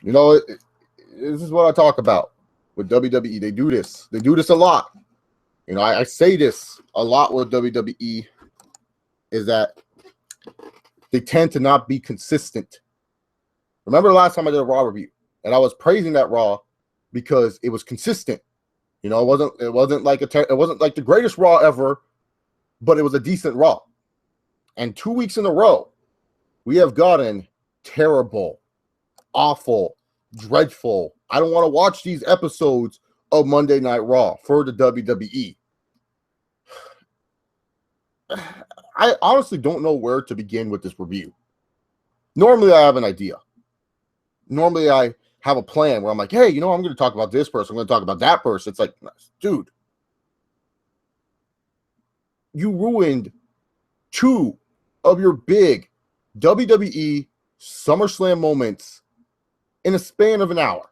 You know, this is what I talk about with WWE. They do this. They do this a lot. You know, I say this a lot with WWE is that they tend to not be consistent. Remember the last time I did a Raw review, and I was praising that Raw because it was consistent. You know, it wasn't like the greatest Raw ever, but it was a decent Raw. And 2 weeks in a row, we have gotten terrible, awful, dreadful. I don't want to watch these episodes of Monday Night Raw for the WWE. I honestly don't know where to begin with this review. Normally, I have an idea. Normally, I have a plan where I'm like, hey, you know, I'm going to talk about this person. I'm going to talk about that person. It's like, dude, you ruined 2 of your big WWE SummerSlam moments in a span of an hour.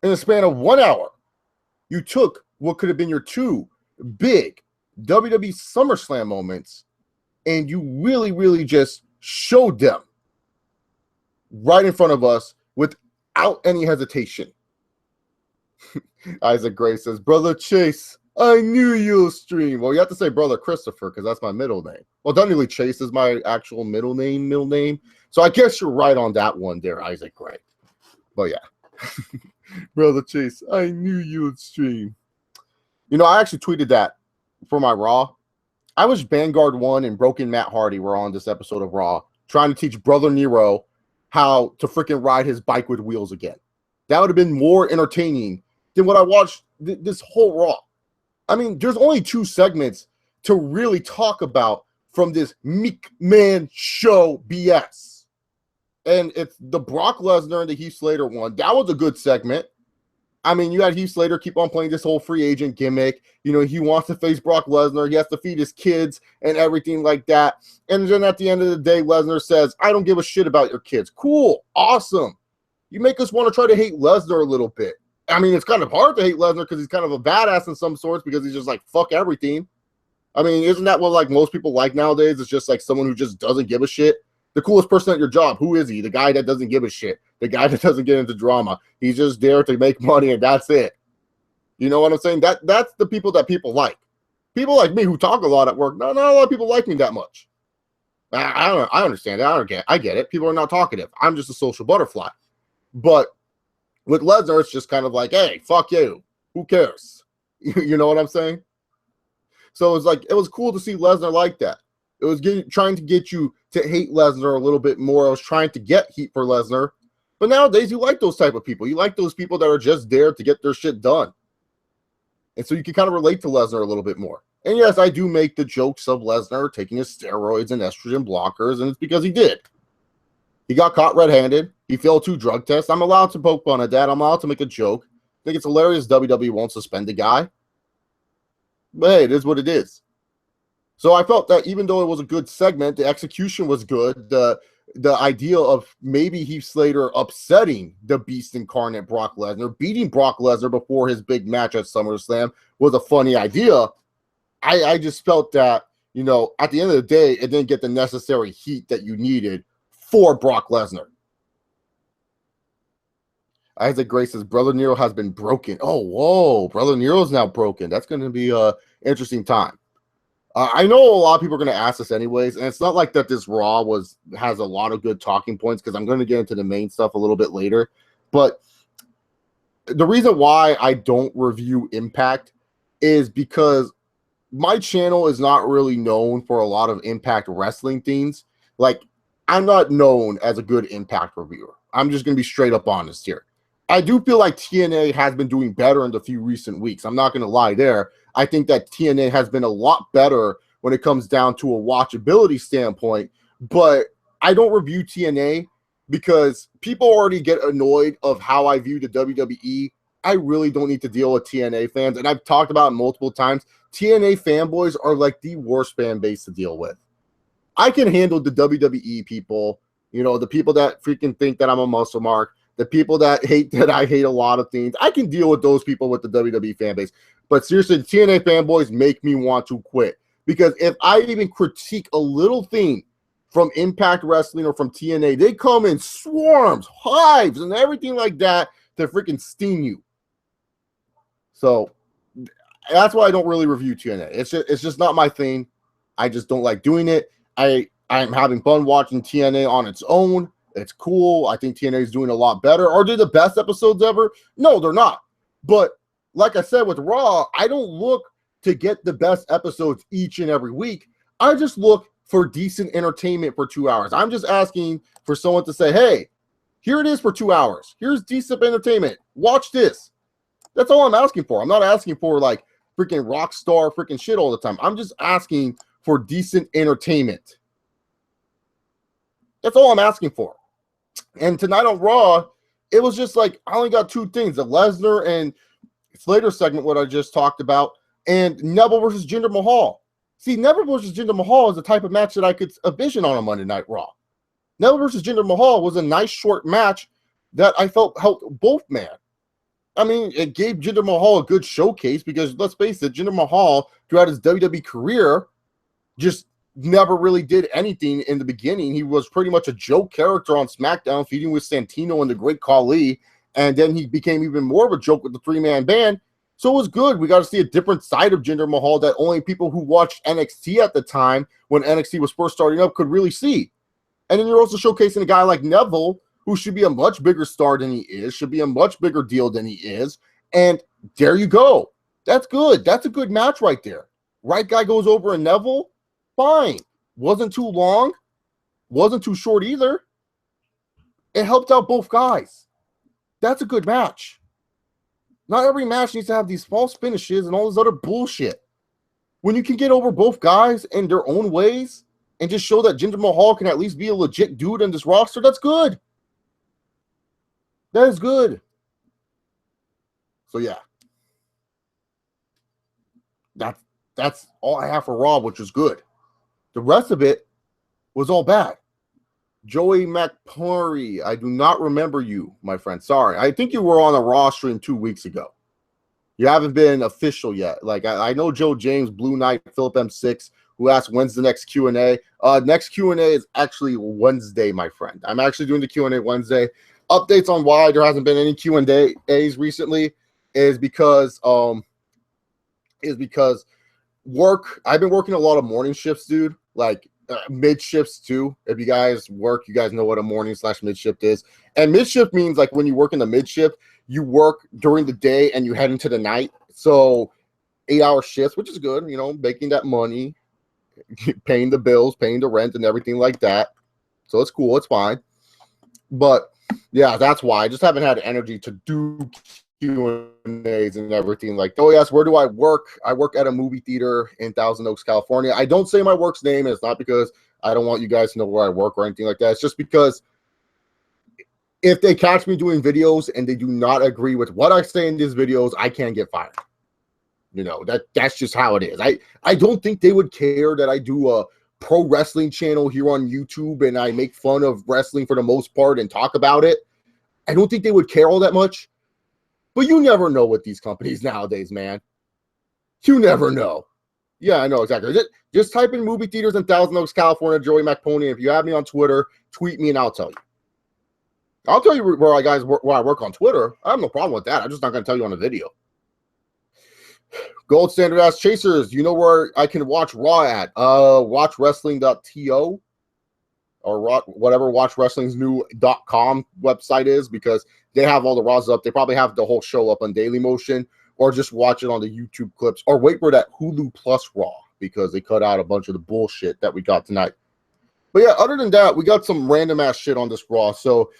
In a span of 1 hour, you took what could have been your 2 big WWE SummerSlam moments and you really, really just showed them right in front of us without any hesitation. Isaac Gray says, Brother Chase, I knew you'll stream. Well, you have to say Brother Christopher because that's my middle name. Well, technically Chase is my actual middle name. So I guess you're right on that one there, Isaac Gray. But yeah. Brother Chase, I knew you would stream. You know, I actually tweeted that for my Raw. I wish Vanguard 1 and Broken Matt Hardy were on this episode of Raw trying to teach Brother Nero how to freaking ride his bike with wheels again. That would have been more entertaining than what I watched this whole Raw. I mean, there's only 2 segments to really talk about from this MeekMahon Show BS. And it's the Brock Lesnar and the Heath Slater one. That was a good segment. I mean, you had Heath Slater keep on playing this whole free agent gimmick. You know, he wants to face Brock Lesnar. He has to feed his kids and everything like that. And then at the end of the day, Lesnar says, I don't give a shit about your kids. Cool. Awesome. You make us want to try to hate Lesnar a little bit. I mean, it's kind of hard to hate Lesnar because he's kind of a badass in some sorts because he's just like, fuck everything. I mean, isn't that what like most people like nowadays? It's just like someone who just doesn't give a shit. The coolest person at your job, who is he? The guy that doesn't give a shit. The guy that doesn't get into drama. He's just there to make money and that's it. You know what I'm saying? That's the people that people like. People like me who talk a lot at work, not a lot of people like me that much. I understand that. I get it. People are not talkative. I'm just a social butterfly. But with Lesnar, it's just kind of like, hey, fuck you. Who cares? You know what I'm saying? So it's like, it was cool to see Lesnar like that. It was trying to get you to hate Lesnar a little bit more. I was trying to get heat for Lesnar. But nowadays, you like those type of people. You like those people that are just there to get their shit done. And so you can kind of relate to Lesnar a little bit more. And yes, I do make the jokes of Lesnar taking his steroids and estrogen blockers, and it's because he did. He got caught red-handed. He failed 2 drug tests. I'm allowed to poke fun at that. I'm allowed to make a joke. I think it's hilarious WWE won't suspend the guy. But hey, it is what it is. So I felt that even though it was a good segment, the execution was good. The idea of maybe Heath Slater upsetting the Beast Incarnate Brock Lesnar, beating Brock Lesnar before his big match at SummerSlam was a funny idea. I just felt that, you know, at the end of the day, it didn't get the necessary heat that you needed for Brock Lesnar. Isaac Gray says, Brother Nero has been broken. Oh, whoa. Brother Nero's now broken. That's going to be an interesting time. I know a lot of people are going to ask this anyways, and it's not like that this Raw has a lot of good talking points because I'm going to get into the main stuff a little bit later. But the reason why I don't review Impact is because my channel is not really known for a lot of Impact wrestling things. Like, I'm not known as a good Impact reviewer. I'm just going to be straight up honest here. I do feel like TNA has been doing better in the few recent weeks. I'm not going to lie there. I think that TNA has been a lot better when it comes down to a watchability standpoint, but I don't review TNA because people already get annoyed of how I view the WWE. I really don't need to deal with TNA fans, and I've talked about it multiple times. TNA fanboys are like the worst fan base to deal with. I can handle the WWE people, you know, the people that freaking think that I'm a muscle mark, the people that hate that I hate a lot of things. I can deal with those people with the WWE fan base. But seriously, the TNA fanboys make me want to quit. Because if I even critique a little thing from Impact Wrestling or from TNA. They come in swarms, hives, and everything like that to freaking sting you. So that's why I don't really review TNA. It's just not my thing. I just don't like doing it. I'm having fun watching TNA on its own. It's cool. I think TNA is doing a lot better. Are they the best episodes ever? No, they're not. But like I said with Raw, I don't look to get the best episodes each and every week. I just look for decent entertainment for 2 hours. I'm just asking for someone to say, hey, here it is for 2 hours. Here's decent entertainment. Watch this. That's all I'm asking for. I'm not asking for like freaking rock star freaking shit all the time. I'm just asking for decent entertainment. That's all I'm asking for. And tonight on Raw, it was just like, I only got two things. The Lesnar and Slater segment, what I just talked about, and Neville versus Jinder Mahal. See, Neville versus Jinder Mahal is the type of match that I could envision on a Monday Night Raw. Neville versus Jinder Mahal was a nice short match that I felt helped both men. I mean, it gave Jinder Mahal a good showcase because, let's face it, Jinder Mahal, throughout his WWE career, just never really did anything in the beginning. He was pretty much a joke character on SmackDown, feuding with Santino and the Great Khali, and then he became even more of a joke with the three-man band. So it was good. We got to see a different side of Jinder Mahal that only people who watched NXT at the time, when NXT was first starting up, could really see. And then you're also showcasing a guy like Neville, who should be a much bigger star than he is, should be a much bigger deal than he is. And there you go. That's good. That's a good match right there. Right guy goes over and Neville, fine. Wasn't too long. Wasn't too short either. It helped out both guys. That's a good match. Not every match needs to have these false finishes and all this other bullshit. When you can get over both guys in their own ways and just show that Jinder Mahal can at least be a legit dude in this roster, that's good. That is good. So yeah. That's all I have for Raw, which was good. The rest of it was all bad. Joey McPurry, I do not remember you, my friend. Sorry. I think you were on a Raw stream 2 weeks ago. You haven't been official yet. Like, I know Joe James, Blue Knight, Philip M6, who asked when's the next Q&A. Next Q&A is actually Wednesday, my friend. I'm actually doing the Q&A Wednesday. Updates on why there hasn't been any Q&As recently is because work. I've been working a lot of morning shifts, dude. Like, mid shifts too. If you guys work, you guys know what a morning/mid shift is. And mid shift means like when you work in the mid shift, you work during the day and you head into the night. So 8-hour shifts, which is good, you know, making that money, paying the bills, paying the rent and everything like that. So it's cool, it's fine. But yeah, that's why I just haven't had energy to do Q&As and everything like, oh yes, where do I work? I work at a movie theater in Thousand Oaks, California. I don't say my work's name, and it's not because I don't want you guys to know where I work or anything like that. It's just because if they catch me doing videos and they do not agree with what I say in these videos, I can't get fired. You know, that's just how it is. I don't think they would care that I do a pro wrestling channel here on YouTube and I make fun of wrestling for the most part and talk about it. I don't think they would care all that much. But you never know with these companies nowadays, man. You never know. Yeah, I know exactly. Just type in movie theaters in Thousand Oaks, California, Joey McPony. If you have me on Twitter, tweet me and I'll tell you. I'll tell you where I work on Twitter. I have no problem with that. I'm just not going to tell you on a video. Gold Standard Ass Chasers, you know where I can watch Raw at? Watchwrestling.to or whatever watchwrestlingsnew.com website is, because they have all the Raws up. They probably have the whole show up on Daily Motion, or just watch it on the YouTube clips, or wait for that Hulu Plus Raw, because they cut out a bunch of the bullshit that we got tonight. But yeah, other than that, we got some random ass shit on this Raw. So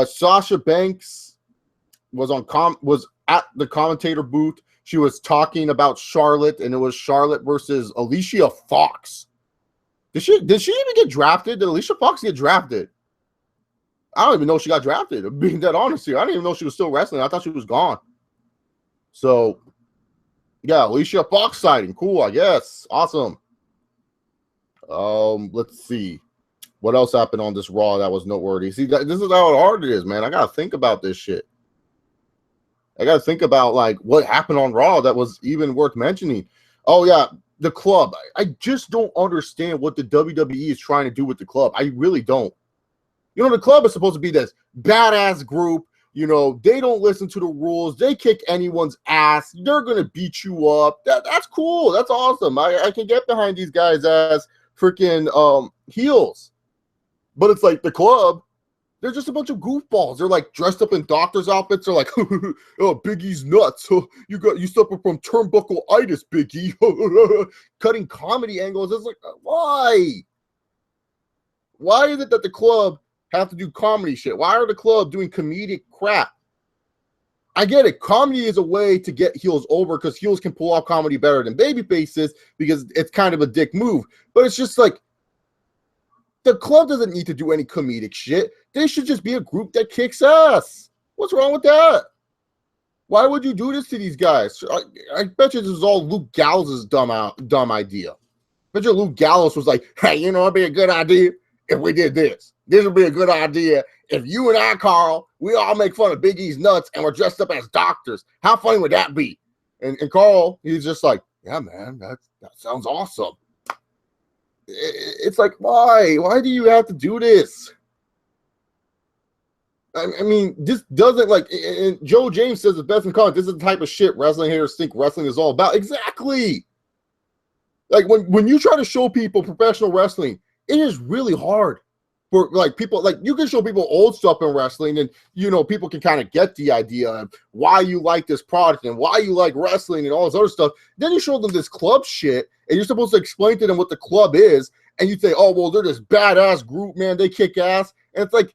Sasha Banks was at the commentator booth. She was talking about Charlotte, and it was Charlotte versus Alicia Fox. Did she even get drafted? Did Alicia Fox get drafted? I don't even know she got drafted. Being that honest here, I didn't even know she was still wrestling. I thought she was gone. So, yeah, Alicia Fox sighting. Cool, I guess. Awesome. Let's see. What else happened on this Raw that was noteworthy? See, this is how hard it is, man. I got to think about this shit. I got to think about, like, what happened on Raw that was even worth mentioning. Oh, yeah. the club. I just don't understand what the WWE is trying to do with the club. I really don't. You know, the club is supposed to be this badass group. You know, they don't listen to the rules. They kick anyone's ass. They're going to beat you up. That's cool. That's awesome. I can get behind these guys as freaking heels. But it's like the club, they're just a bunch of goofballs. They're like dressed up in doctor's outfits. They're like, oh, Big E's nuts. You suffer from turnbuckle-itis, Big E. Cutting comedy angles. It's like, why? Why is it that the club have to do comedy shit? Why are the club doing comedic crap? I get it. Comedy is a way to get heels over because heels can pull off comedy better than baby faces because it's kind of a dick move. But it's just like, the club doesn't need to do any comedic shit. They should just be a group that kicks ass. What's wrong with that? Why would you do this to these guys? I bet you this was all Luke Gallows' dumb idea. I bet you Luke Gallows was like, hey, you know, it'd be a good idea if we did this. This would be a good idea if you and I, Carl, we all make fun of Big E's nuts and we're dressed up as doctors. How funny would that be? And Carl, he's just like, yeah, man, that sounds awesome. It's like, why? Why do you have to do this? I mean, this doesn't like, and Joe James says the best in comment, this is the type of shit wrestling haters think wrestling is all about. Exactly. Like when you try to show people professional wrestling, it is really hard for like people, like you can show people old stuff in wrestling and, you know, people can kind of get the idea of why you like this product and why you like wrestling and all this other stuff. Then you show them this club shit and you're supposed to explain to them what the club is. And you say, oh, well, they're this badass group, man. They kick ass. And it's like,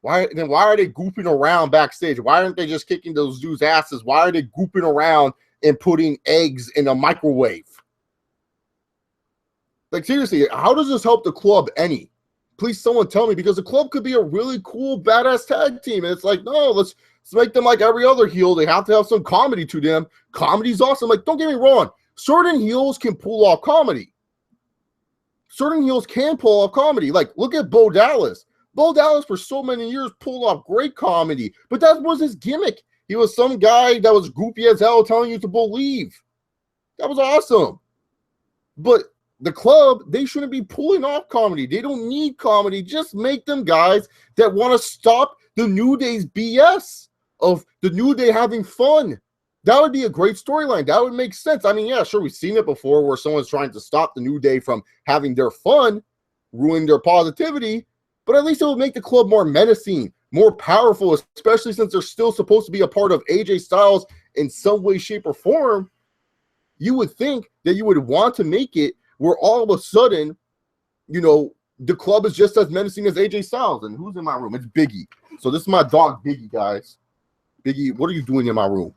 why are they goofing around backstage? Why aren't they just kicking those dudes' asses? Why are they goofing around and putting eggs in a microwave? Like, seriously, how does this help the club any? Please, someone tell me, because the club could be a really cool, badass tag team. And it's like, no, let's make them like every other heel. They have to have some comedy to them. Comedy's awesome. Like, don't get me wrong. Certain heels can pull off comedy. Certain heels can pull off comedy. Like, look at Bo Dallas. Bo Dallas for so many years pulled off great comedy, but that was his gimmick. He was some guy that was goofy as hell telling you to believe. That was awesome. But the club, they shouldn't be pulling off comedy. They don't need comedy. Just make them guys that want to stop the New Day's BS of the New Day having fun. That would be a great storyline. That would make sense. I mean, yeah, sure, we've seen it before where someone's trying to stop the New Day from having their fun, ruin their positivity, but at least it would make the club more menacing, more powerful, especially since they're still supposed to be a part of AJ Styles in some way, shape, or form. You would think that you would want to make it where all of a sudden, you know, the club is just as menacing as AJ Styles. And who's in my room? It's Biggie. So this is my dog, Biggie, guys. Biggie, what are you doing in my room?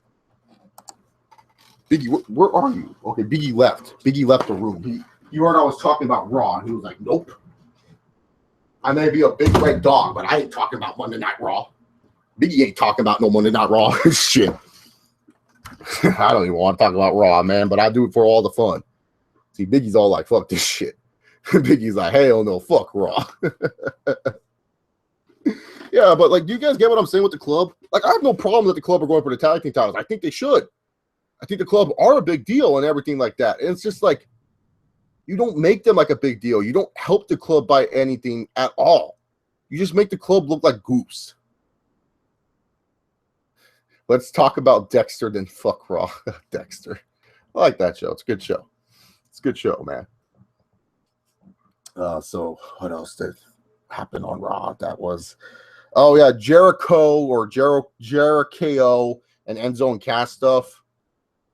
Biggie, where are you? Okay, Biggie left. Biggie left the room. You heard I was talking about Raw, and he was like, nope. I may be a big red dog, but I ain't talking about Monday Night Raw. Biggie ain't talking about no Monday Night Raw. Shit. I don't even want to talk about Raw, man, but I do it for all the fun. See, Biggie's all like, fuck this shit. Biggie's like, hell no, fuck Raw. Yeah, but like, do you guys get what I'm saying with the club? Like, I have no problem that the club are going for the tag team titles. I think they should. I think the club are a big deal and everything like that. And it's just like, you don't make them like a big deal. You don't help the club by anything at all. You just make the club look like goose. Let's talk about Dexter, then fuck Raw. Dexter. I like that show. It's a good show. It's a good show, man. So what else did happen on Raw? That was, oh yeah, Jericho or Jericho and Enzo and Cass stuff.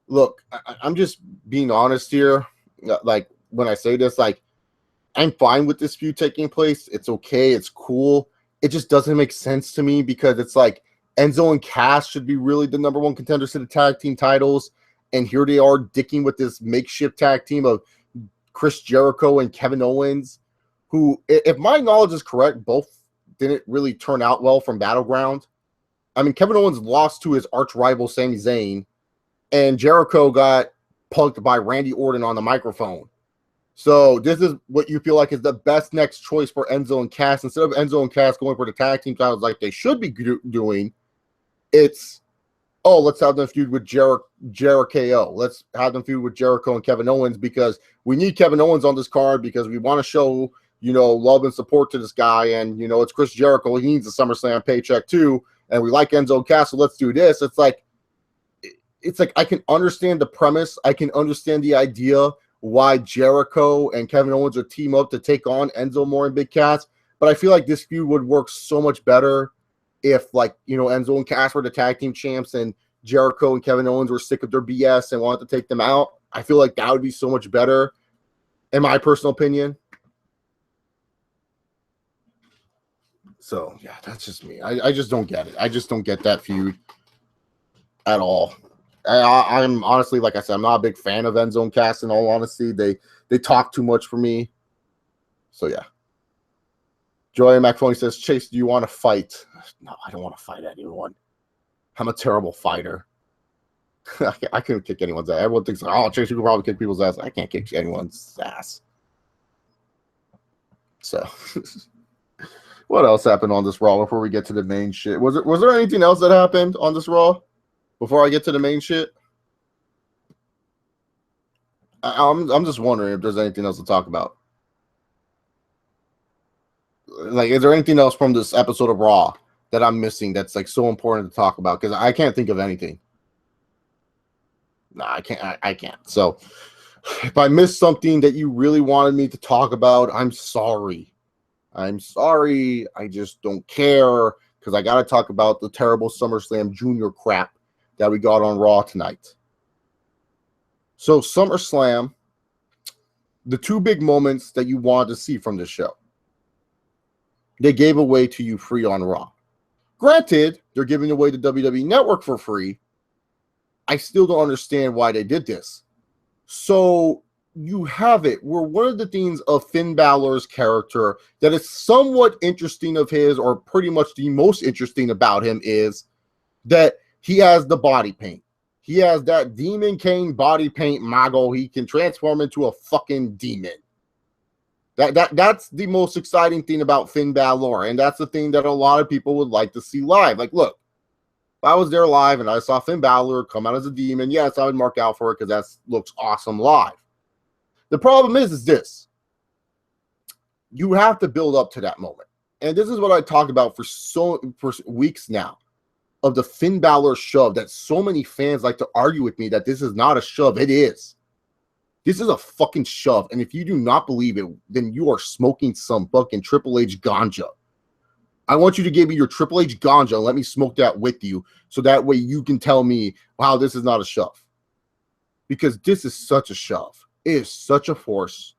Look, I'm just being honest here. Like, when I say this, like, I'm fine with this feud taking place. It's okay. It's cool. It just doesn't make sense to me because it's like Enzo and Cass should be really the number one contenders to the tag team titles. And here they are dicking with this makeshift tag team of Chris Jericho and Kevin Owens, who, if my knowledge is correct, both didn't really turn out well from Battleground. I mean, Kevin Owens lost to his arch rival Sami Zayn, and Jericho got punked by Randy Orton on the microphone. So this is what you feel like is the best next choice for Enzo and Cass. Instead of Enzo and Cass going for the tag team titles like they should be doing, it's oh, let's have them feud with Jericho. Let's have them feud with Jericho and Kevin Owens because we need Kevin Owens on this card because we want to show, love and support to this guy. And, it's Chris Jericho. He needs a SummerSlam paycheck too. And we like Enzo Cass, so let's do this. It's like I can understand the premise. I can understand the idea why Jericho and Kevin Owens would team up to take on Enzo More and Big Cass. But I feel like this feud would work so much better if, Enzo and Cass were the tag team champs and Jericho and Kevin Owens were sick of their BS and wanted to take them out. I feel like that would be so much better, in my personal opinion. So, yeah, that's just me. I just don't get it. I just don't get that feud at all. I'm honestly, like I said, I'm not a big fan of Enzo and Cass, in all honesty. They talk too much for me. So, yeah. Joy McFoney says, Chase, do you want to fight? No, I don't want to fight anyone. I'm a terrible fighter. I couldn't kick anyone's ass. Everyone thinks, oh, Chase, you can probably kick people's ass. I can't kick anyone's ass. So, what else happened on this Raw before we get to the main shit? Was there anything else that happened on this Raw before I get to the main shit? I'm just wondering if there's anything else to talk about. Like, is there anything else from this episode of Raw that I'm missing that's like so important to talk about? Because I can't think of anything. No, I can't. I can't. So if I missed something that you really wanted me to talk about, I'm sorry. I'm sorry. I just don't care because I got to talk about the terrible SummerSlam Junior crap that we got on Raw tonight. So SummerSlam, the two big moments that you wanted to see from the show, they gave away to you free on Raw. Granted, they're giving away the WWE Network for free. I still don't understand why they did this. So you have it where one of the things of Finn Balor's character that is somewhat interesting of his, or pretty much the most interesting about him, is that he has the body paint. He has that Demon Kane body paint mago. He can transform into a fucking demon. That's the most exciting thing about Finn Balor, and that's the thing that a lot of people would like to see live. Like, look, if I was there live and I saw Finn Balor come out as a demon, yes, I would mark out for it because that looks awesome live. The problem is this. You have to build up to that moment. And this is what I talked about for weeks now, of the Finn Balor shove that so many fans like to argue with me that this is not a shove. It is. This is a fucking shove. And if you do not believe it, then you are smoking some fucking Triple H ganja. I want you to give me your Triple H ganja and let me smoke that with you so that way you can tell me, wow, this is not a shove. Because this is such a shove. It is such a force,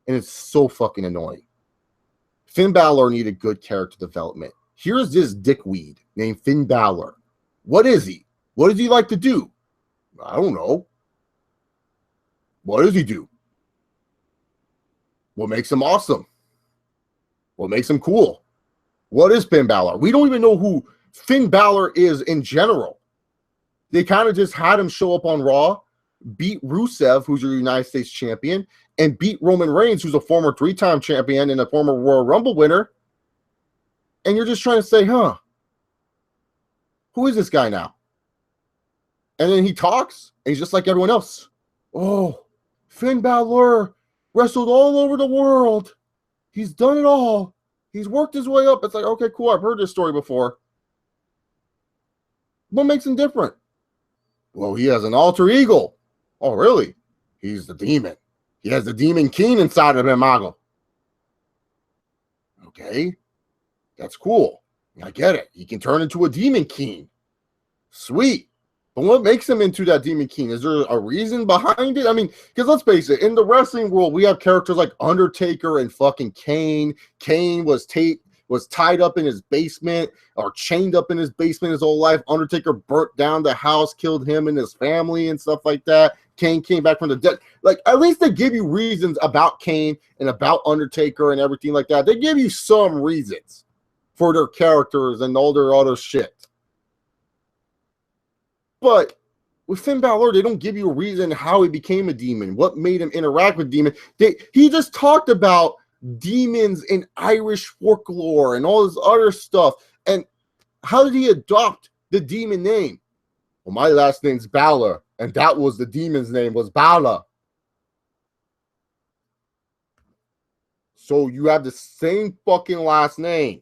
and it's so fucking annoying. Finn Balor needed good character development. Here's this dickweed named Finn Balor. What is he? What does he like to do? I don't know. What does he do? What makes him awesome? What makes him cool? What is Finn Balor? We don't even know who Finn Balor is in general. They kind of just had him show up on Raw, beat Rusev, who's your United States champion, and beat Roman Reigns, who's a former 3-time champion and a former Royal Rumble winner. And you're just trying to say, huh, who is this guy now? And then he talks, and he's just like everyone else. Oh, Finn Balor wrestled all over the world. He's done it all. He's worked his way up. It's like, okay, cool. I've heard this story before. What makes him different? Well, he has an alter ego. Oh, really? He's the demon. He has the Demon King inside of him, Mago. Okay. That's cool. I get it. He can turn into a Demon King. Sweet. But what makes him into that Demon King? Is there a reason behind it? I mean, because let's face it, in the wrestling world, we have characters like Undertaker and fucking Kane. Kane was tied up in his basement or chained up in his basement his whole life. Undertaker burnt down the house, killed him and his family and stuff like that. Kane came back from the dead. Like, at least they give you reasons about Kane and about Undertaker and everything like that. They give you some reasons for their characters and all their other shit. But with Finn Balor, they don't give you a reason how he became a demon, what made him interact with demons. He just talked about demons in Irish folklore and all this other stuff. And how did he adopt the demon name? well, my last name's Balor, and that was the demon's name was Balor. So you have the same fucking last name.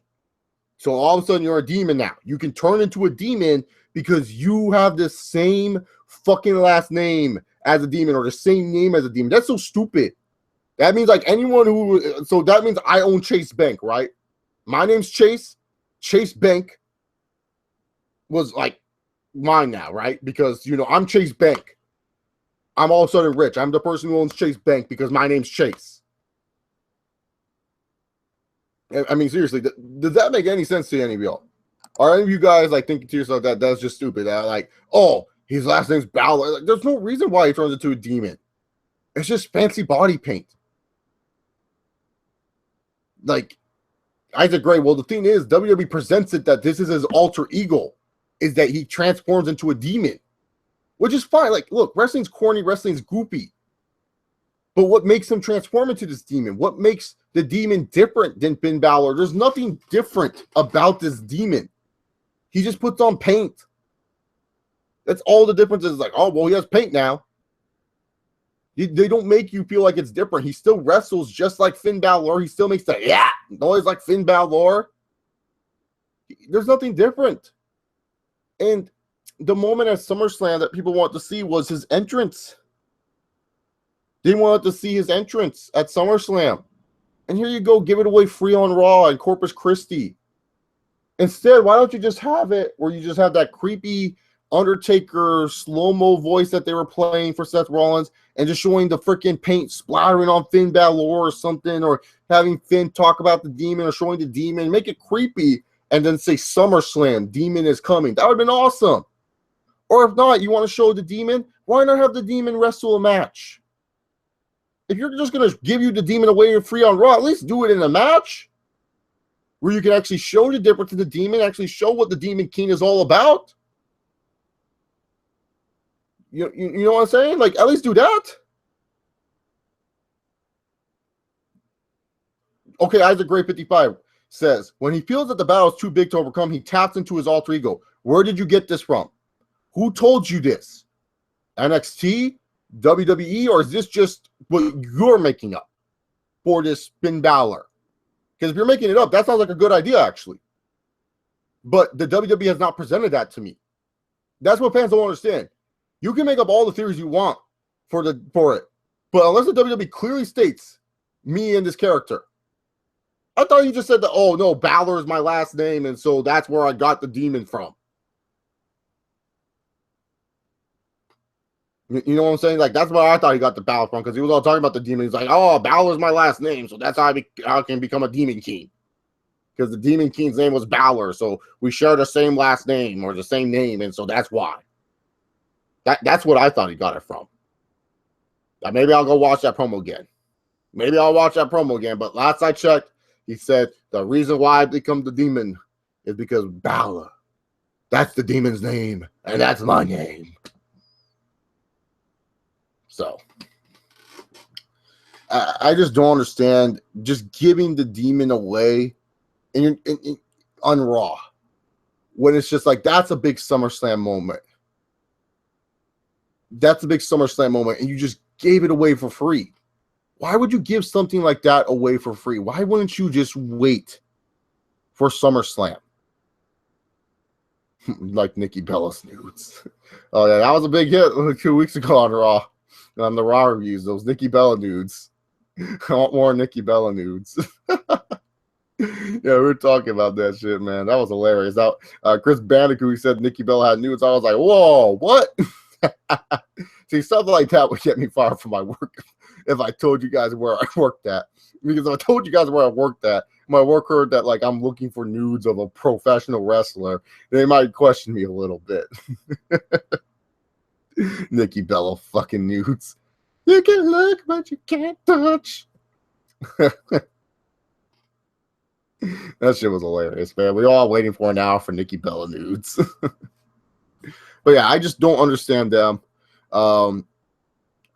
So all of a sudden you're a demon now. You can turn into a demon because you have the same fucking last name as a demon or the same name as a demon. That's so stupid. That means like anyone who, so that means I own Chase Bank, right? My name's Chase. Chase Bank was like mine now, right? Because, you know, I'm Chase Bank. I'm all of a sudden rich. I'm the person who owns Chase Bank because my name's Chase. I mean, seriously, does that make any sense to any of y'all? Are any of you guys like thinking to yourself that that's just stupid? That like, oh, his last name's Balor. Like, there's no reason why he turns into a demon. It's just fancy body paint. Like, Isaac Gray, well, the thing is, WWE presents it that this is his alter ego, is that he transforms into a demon, which is fine. Like, look, wrestling's corny, wrestling's goofy. But what makes him transform into this demon? What makes the demon different than Finn Balor? There's nothing different about this demon. He just puts on paint. That's all the difference is. Like, oh, well, he has paint now. They don't make you feel like it's different. He still wrestles just like Finn Balor. He still makes the noise like Finn Balor. There's nothing different. And the moment at SummerSlam that people want to see was his entrance. They wanted to see his entrance at SummerSlam. And here you go, give it away free on Raw and Corpus Christi. Instead, why don't you just have it where you just have that creepy Undertaker slow-mo voice that they were playing for Seth Rollins and just showing the freaking paint splattering on Finn Balor or something, or having Finn talk about the demon or showing the demon, make it creepy, and then say SummerSlam, demon is coming. That would have been awesome. Or if not, you want to show the demon, why not have the demon wrestle a match? If you're just going to give you the demon away free on Raw, at least do it in a match where you can actually show the difference in the demon, actually show what the Demon King is all about. You know what I'm saying? Like, at least do that. Okay, Isaac Gray 55 says, when he feels that the battle is too big to overcome, he taps into his alter ego. Where did you get this from? Who told you this? NXT? WWE? Or is this just what you're making up for this Finn Balor? Because if you're making it up, that sounds like a good idea, actually. But the WWE has not presented that to me. That's what fans don't understand. You can make up all the theories you want for it, but unless the WWE clearly states me and this character, I thought you just said that. Oh no, Balor is my last name, and so that's where I got the demon from. You know what I'm saying? Like, that's where I thought he got the Balor from, because he was all talking about the demon. He's like, oh, Balor is my last name, so that's how I can become a Demon King. Because the Demon King's name was Balor, so we share the same last name or the same name, and so that's why. That's what I thought he got it from. Now, maybe I'll go watch that promo again. Maybe I'll watch that promo again, but last I checked, he said the reason why I become the demon is because Balor. That's the demon's name, and that's my name. So, I just don't understand just giving the demon away on Raw when it's just like, that's a big SummerSlam moment. That's a big SummerSlam moment, and you just gave it away for free. Why would you give something like that away for free? Why wouldn't you just wait for SummerSlam? Like Nikki Bella's nudes. Oh, yeah, that was a big hit 2 weeks ago on Raw. On the Raw reviews, those Nikki Bella nudes. I want more Nikki Bella nudes. Yeah, we were talking about that shit, man. That was hilarious. That, Chris Bandicoot said Nikki Bella had nudes. I was like, whoa, what? See, something like that would get me fired from my work if I told you guys where I worked at. Because if I told you guys where I worked at, my work heard that like I'm looking for nudes of a professional wrestler, they might question me a little bit. Nikki Bella fucking nudes. You can look, but you can't touch. That shit was hilarious, man. We all waiting for an hour for Nikki Bella nudes. But yeah, I just don't understand them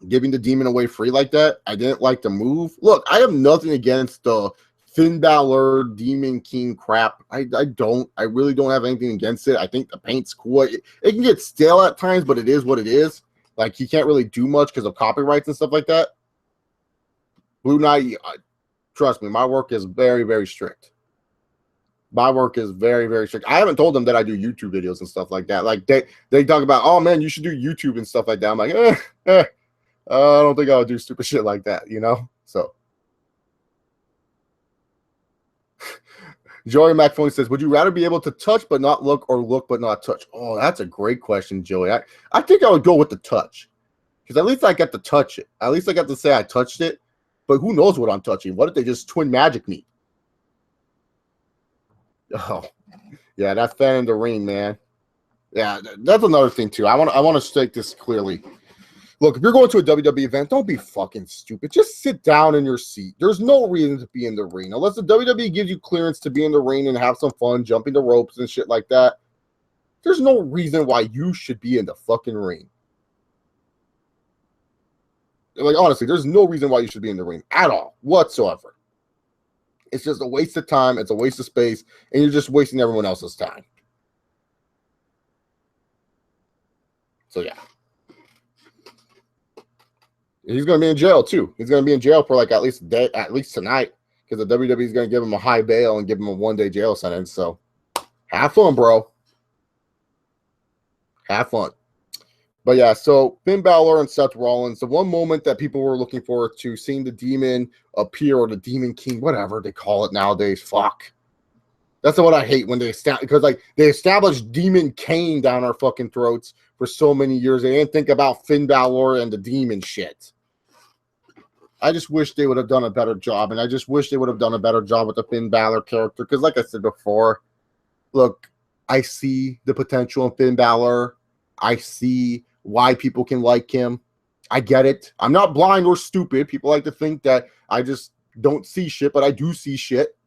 giving the demon away free like that. I didn't like the move. Look, I have nothing against the Finn Balor, Demon King crap. I really don't have anything against it. I think the paint's cool. It can get stale at times, but it is what it is. Like, you can't really do much because of copyrights and stuff like that. Blue Knight, trust me, my work is very, very strict. My work is very, very strict. I haven't told them that I do YouTube videos and stuff like that. Like, they talk about, oh, man, you should do YouTube and stuff like that. I'm like, I don't think I would do stupid shit like that, you know? So. Joey McFoley says, would you rather be able to touch but not look, or look but not touch? Oh, that's a great question, Joey. I think I would go with the touch, because at least I get to touch it. At least I got to say I touched it, but who knows what I'm touching? What if they just twin magic me? Oh, yeah, that fan in the ring, man. Yeah, that's another thing, too. I want to state this clearly. Look, if you're going to a WWE event, don't be fucking stupid. Just sit down in your seat. There's no reason to be in the ring. Unless the WWE gives you clearance to be in the ring and have some fun, jumping the ropes and shit like that, there's no reason why you should be in the fucking ring. Like, honestly, there's no reason why you should be in the ring at all, whatsoever. It's just a waste of time. It's a waste of space, and you're just wasting everyone else's time. So, yeah. He's going to be in jail, too. He's going to be in jail for, like, at least tonight, because the WWE is going to give him a high bail and give him a one-day jail sentence. So, have fun, bro. Have fun. But, yeah, so Finn Balor and Seth Rollins, the one moment that people were looking forward to, seeing the Demon appear, or the Demon King, whatever they call it nowadays. Fuck. That's what I hate, when they because, like, they established Demon Kane down our fucking throats for so many years. They didn't think about Finn Balor and the Demon shit. I just wish they would have done a better job, and I just wish they would have done a better job with the Finn Balor character, because like I said before, look, I see the potential in Finn Balor. I see why people can like him. I get it. I'm not blind or stupid. People like to think that I just don't see shit, but I do see shit.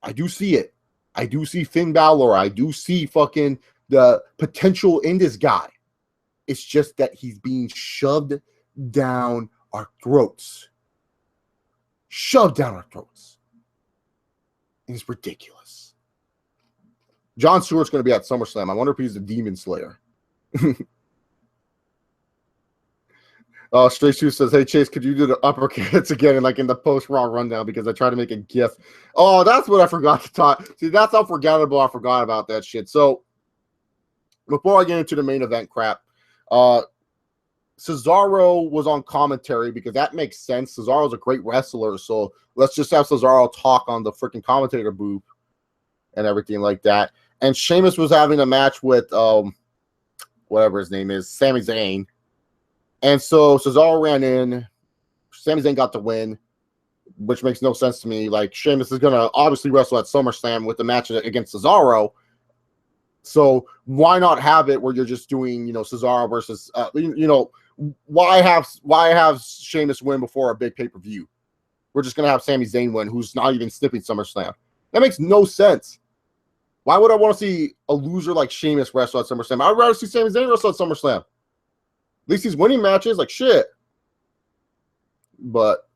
I do see it. I do see Finn Balor. I do see fucking the potential in this guy. It's just that he's being shoved down our throats. Shoved down our throats. And it's ridiculous. Jon Stewart's going to be at SummerSlam. I wonder if he's the Demon Slayer. Straight Shoe says, hey, Chase, could you do the uppercuts again, like in the post-Raw rundown, because I tried to make a GIF. Oh, that's what I forgot to talk. See, that's how forgettable I forgot about that shit. So, before I get into the main event crap, Cesaro was on commentary, because that makes sense. Cesaro's a great wrestler, so let's just have Cesaro talk on the freaking commentator booth and everything like that. And Sheamus was having a match with whatever his name is, Sami Zayn. And so Cesaro ran in. Sami Zayn got the win, which makes no sense to me. Like, Sheamus is going to obviously wrestle at SummerSlam with the match against Cesaro. So why not have it where you're just doing, Cesaro versus, why have Sheamus win before a big pay-per-view? We're just going to have Sami Zayn win, who's not even sniffing SummerSlam. That makes no sense. Why would I want to see a loser like Sheamus wrestle at SummerSlam? I'd rather see Sami Zayn wrestle at SummerSlam. At least he's winning matches like shit. But,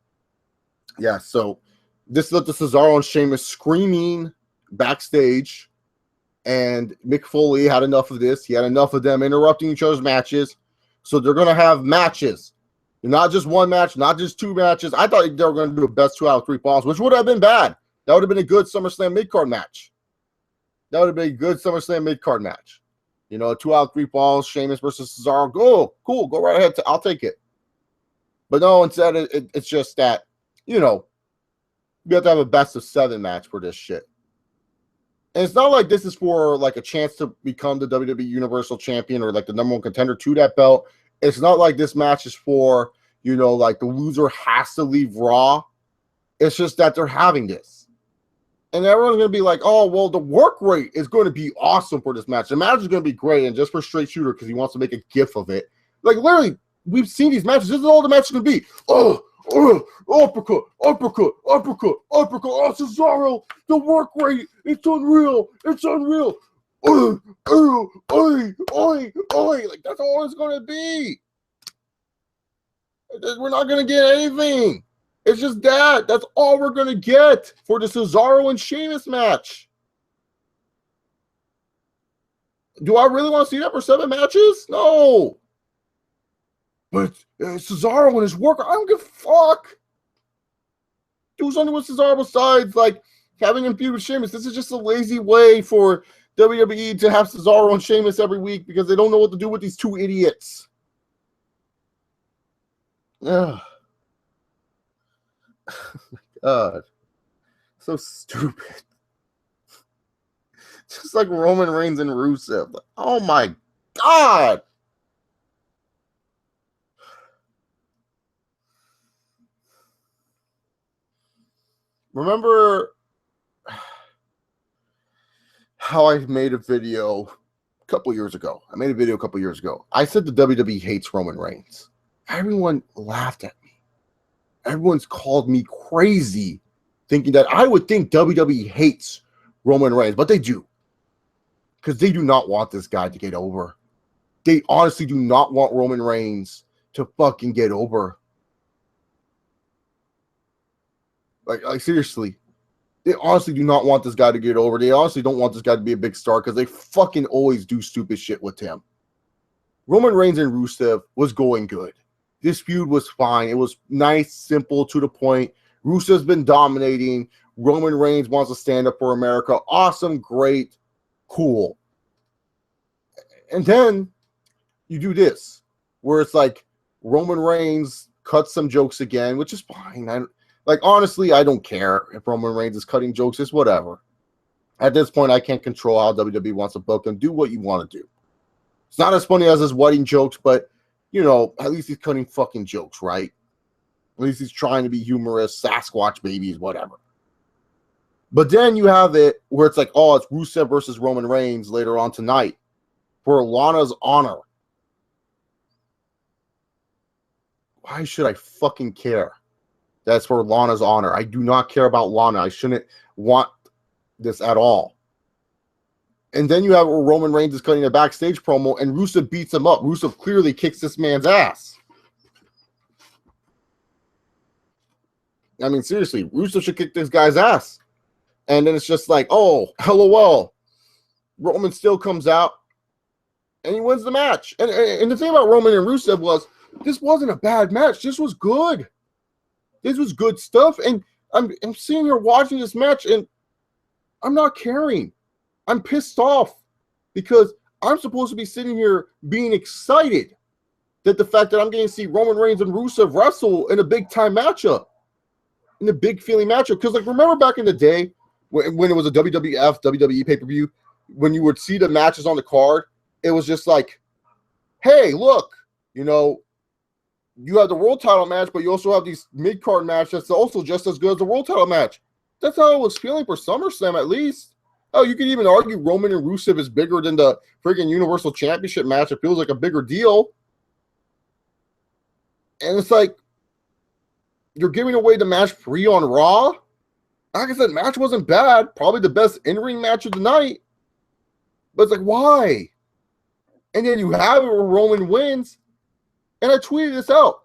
yeah, so this led to Cesaro and Sheamus screaming backstage. And Mick Foley had enough of this. He had enough of them interrupting each other's matches. So they're going to have matches. Not just one match, not just two matches. I thought they were going to do a best 2 out of 3 falls, which would have been bad. That would have been a good SummerSlam mid-card match. That would have been a good SummerSlam mid-card match. 2 out of 3 falls, Sheamus versus Cesaro. Go, cool, go right ahead. I'll take it. But no, instead it's just that, you have to have a best of 7 match for this shit. And it's not like this is for like a chance to become the WWE Universal Champion or like the #1 contender to that belt. It's not like this match is for, like the loser has to leave Raw. It's just that they're having this. And everyone's going to be like, oh, well, the work rate is going to be awesome for this match. The match is going to be great. And just for Straight Shooter, because he wants to make a gif of it. Like, literally, we've seen these matches. This is all the match is going to be. Uppercut, uppercut, uppercut, uppercut. Oh, Cesaro, the work rate, it's unreal. It's unreal. Oi, oi, oi. Like, that's all it's going to be. We're not going to get anything. It's just that. That's all we're going to get for the Cesaro and Sheamus match. Do I really want to see that for 7 matches? No. But Cesaro and his worker, I don't give a fuck. Do something with Cesaro besides like having him feud with Sheamus. This is just a lazy way for WWE to have Cesaro and Sheamus every week because they don't know what to do with these 2 idiots. Ugh. God. So stupid. Just like Roman Reigns and Rusev. Like, oh my God. Remember how I made a video a couple years ago? I said the WWE hates Roman Reigns. Everyone laughed at me. Everyone's called me crazy thinking that I would think WWE hates Roman Reigns, but they do. Because they do not want this guy to get over. They honestly do not want Roman Reigns to fucking get over. Like seriously, they honestly do not want this guy to get over. They honestly don't want this guy to be a big star because they fucking always do stupid shit with him. Roman Reigns and Rusev was going good. This feud was fine. It was nice, simple, to the point. Rusev's been dominating. Roman Reigns wants to stand up for America. Awesome, great, cool. And then you do this, where it's like Roman Reigns cuts some jokes again, which is fine. Honestly, I don't care if Roman Reigns is cutting jokes. It's whatever. At this point, I can't control how WWE wants to book him. Do what you want to do. It's not as funny as his wedding jokes, but, you know, at least he's cutting fucking jokes, right? At least he's trying to be humorous, Sasquatch babies, whatever. But then you have it where it's like, oh, it's Rusev versus Roman Reigns later on tonight for Lana's honor. Why should I fucking care? That's for Lana's honor. I do not care about Lana. I shouldn't want this at all. And then you have where Roman Reigns is cutting a backstage promo and Rusev beats him up. Rusev clearly kicks this man's ass. I mean, seriously, Rusev should kick this guy's ass. And then it's just like, oh, LOL. Roman still comes out and he wins the match. And the thing about Roman and Rusev was, this wasn't a bad match. This was good. This was good stuff. And I'm sitting here watching this match and I'm not caring. I'm pissed off because I'm supposed to be sitting here being excited that the fact that I'm getting to see Roman Reigns and Rusev wrestle in a big time matchup, in a big feeling matchup. Because like, remember back in the day when it was a WWF, WWE pay-per-view, when you would see the matches on the card, it was just like, hey, look, you know, you have the world title match, but you also have these mid-card matches that's also just as good as the world title match. That's how it was feeling for SummerSlam, at least. Oh, you could even argue Roman and Rusev is bigger than the freaking Universal Championship match. It feels like a bigger deal. And it's like, you're giving away the match free on Raw? Like I said, match wasn't bad. Probably the best in-ring match of the night. But it's like, why? And then you have it where Roman wins. And I tweeted this out.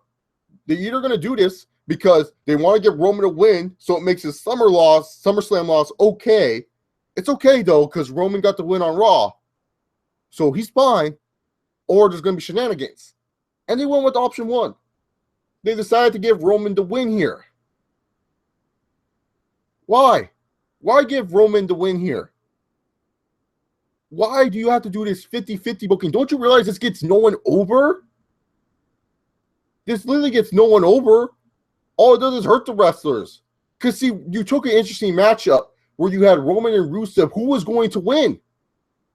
They're either going to do this because they want to get Roman a win so it makes his SummerSlam loss okay. It's okay, though, because Roman got the win on Raw. So he's fine. Or there's going to be shenanigans. And they went with option 1. They decided to give Roman the win here. Why? Why give Roman the win here? Why do you have to do this 50-50 booking? Don't you realize this gets no one over? This literally gets no one over. All it does is hurt the wrestlers. Because, see, you took an interesting matchup where you had Roman and Rusev. Who was going to win?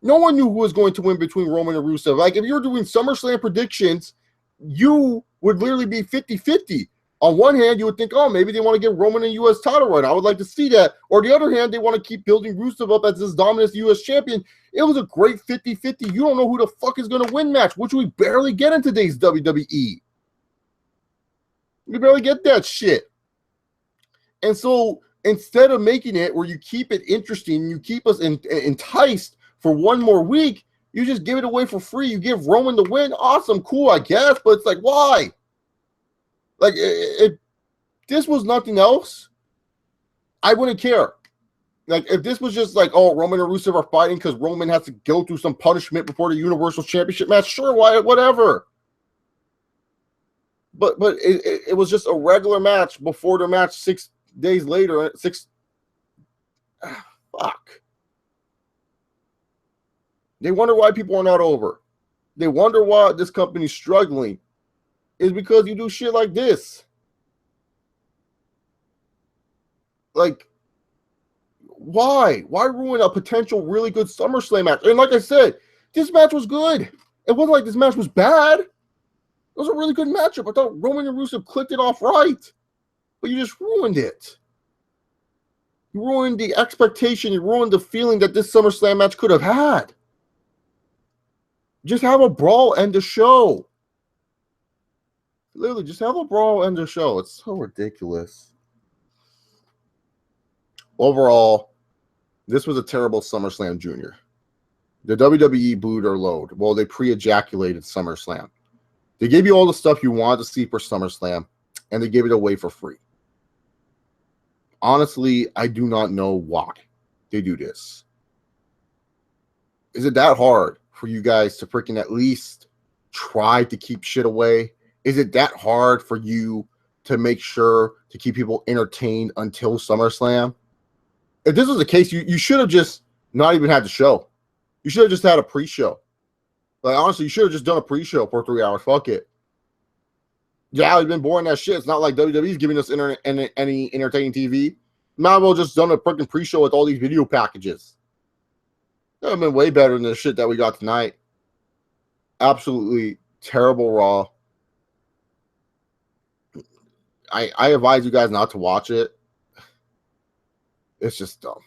No one knew who was going to win between Roman and Rusev. Like, if you were doing SummerSlam predictions, you would literally be 50-50. On one hand, you would think, oh, maybe they want to get Roman a U.S. title run. I would like to see that. Or the other hand, they want to keep building Rusev up as this dominant U.S. champion. It was a great 50-50. You don't know who the fuck is going to win match, which we barely get in today's WWE. We barely get that shit. And so instead of making it where you keep it interesting, you keep us enticed for one more week, you just give it away for free. You give Roman the win. Awesome, cool, I guess. But it's like, why? Like, it this was nothing else, I wouldn't care. Like, if this was just like, oh, Roman and Rusev are fighting because Roman has to go through some punishment before the Universal Championship match, sure, why, whatever. But it was just a regular match before their match 6 days later. Fuck. They wonder why people are not over. They wonder why this company's struggling. Is because you do shit like this. Like, why? Why ruin a potential really good SummerSlam match? And like I said, this match was good. It wasn't like this match was bad. It was a really good matchup. I thought Roman and Rusev clicked it off right. But you just ruined it. You ruined the expectation. You ruined the feeling that this SummerSlam match could have had. Just have a brawl end the show. Literally, just have a brawl end the show. It's so ridiculous. Overall, this was a terrible SummerSlam Junior. The WWE booed their load. Well, they pre-ejaculated SummerSlam. They gave you all the stuff you wanted to see for SummerSlam, and they gave it away for free. Honestly, I do not know why they do this. Is it that hard for you guys to freaking at least try to keep shit away? Is it that hard for you to make sure to keep people entertained until SummerSlam? If this was the case, you should have just not even had the show. You should have just had a pre-show. Like, honestly, you should have just done a pre-show for 3 hours. Fuck it. Yeah, we've been boring that shit. It's not like WWE's giving us any entertaining TV. Might as well just done a freaking pre-show with all these video packages. That would have been way better than the shit that we got tonight. Absolutely terrible Raw. I advise you guys not to watch it. It's just dumb.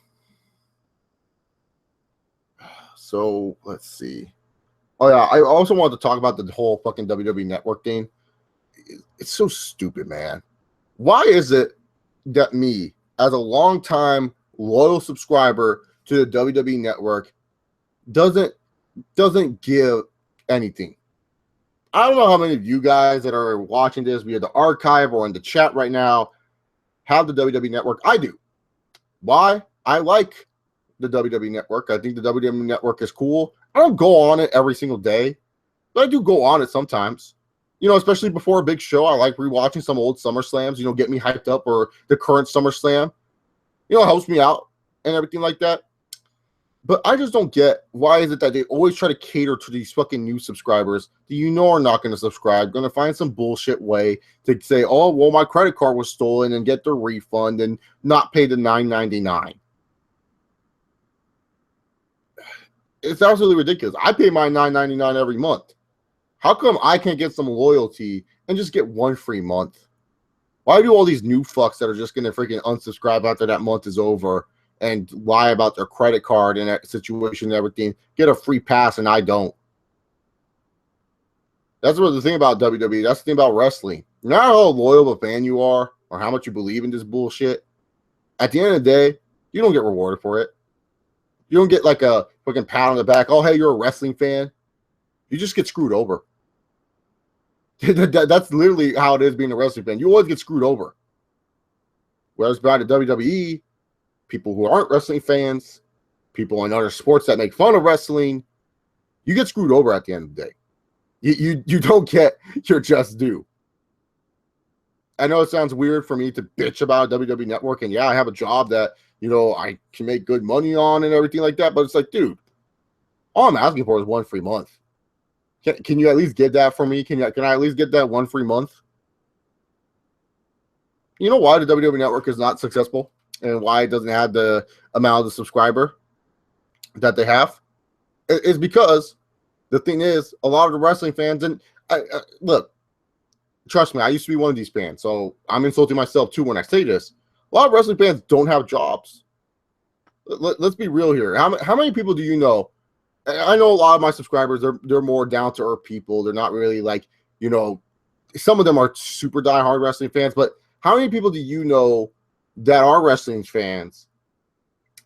So, let's see. Oh, yeah, I also want to talk about the whole fucking WWE Network thing. It's so stupid, man. Why is it that me, as a longtime loyal subscriber to the WWE Network, doesn't give anything? I don't know how many of you guys that are watching this via the archive or in the chat right now have the WWE Network. I do. Why? I like the WWE Network. I think the WWE Network is cool. I don't go on it every single day, but I do go on it sometimes. You know, especially before a big show, I like rewatching some old SummerSlams, you know, get me hyped up, or the current SummerSlam. You know, it helps me out and everything like that. But I just don't get, why is it that they always try to cater to these fucking new subscribers that you know are not going to subscribe, going to find some bullshit way to say, oh, well, my credit card was stolen, and get their refund and not pay the $9.99. It's absolutely ridiculous. I pay my $9.99 every month. How come I can't get some loyalty and just get one free month? Why do all these new fucks that are just going to freaking unsubscribe after that month is over and lie about their credit card and that situation and everything, get a free pass, and I don't? That's what the thing about WWE. That's the thing about wrestling. Not how loyal of a fan you are or how much you believe in this bullshit. At the end of the day, you don't get rewarded for it. You don't get like a fucking pat on the back. Oh, hey, you're a wrestling fan. You just get screwed over. That's literally how it is being a wrestling fan. You always get screwed over. Whereas by the WWE, people who aren't wrestling fans, people in other sports that make fun of wrestling, you get screwed over at the end of the day. You don't get your just due. I know it sounds weird for me to bitch about WWE Network, and yeah, I have a job that, you know, I can make good money on and everything like that, but it's like, dude, all I'm asking for is one free month. Can you at least get that for me? Can I at least get that one free month? You know why the WWE Network is not successful and why it doesn't have the amount of the subscriber that they have? It's because the thing is, a lot of the wrestling fans, and look, trust me, I used to be one of these fans, so I'm insulting myself too when I say this. A lot of wrestling fans don't have jobs. Let's be real here. How many people do you know? I know a lot of my subscribers, they're more down-to-earth people. They're not really like, you know, some of them are super diehard wrestling fans, but how many people do you know that are wrestling fans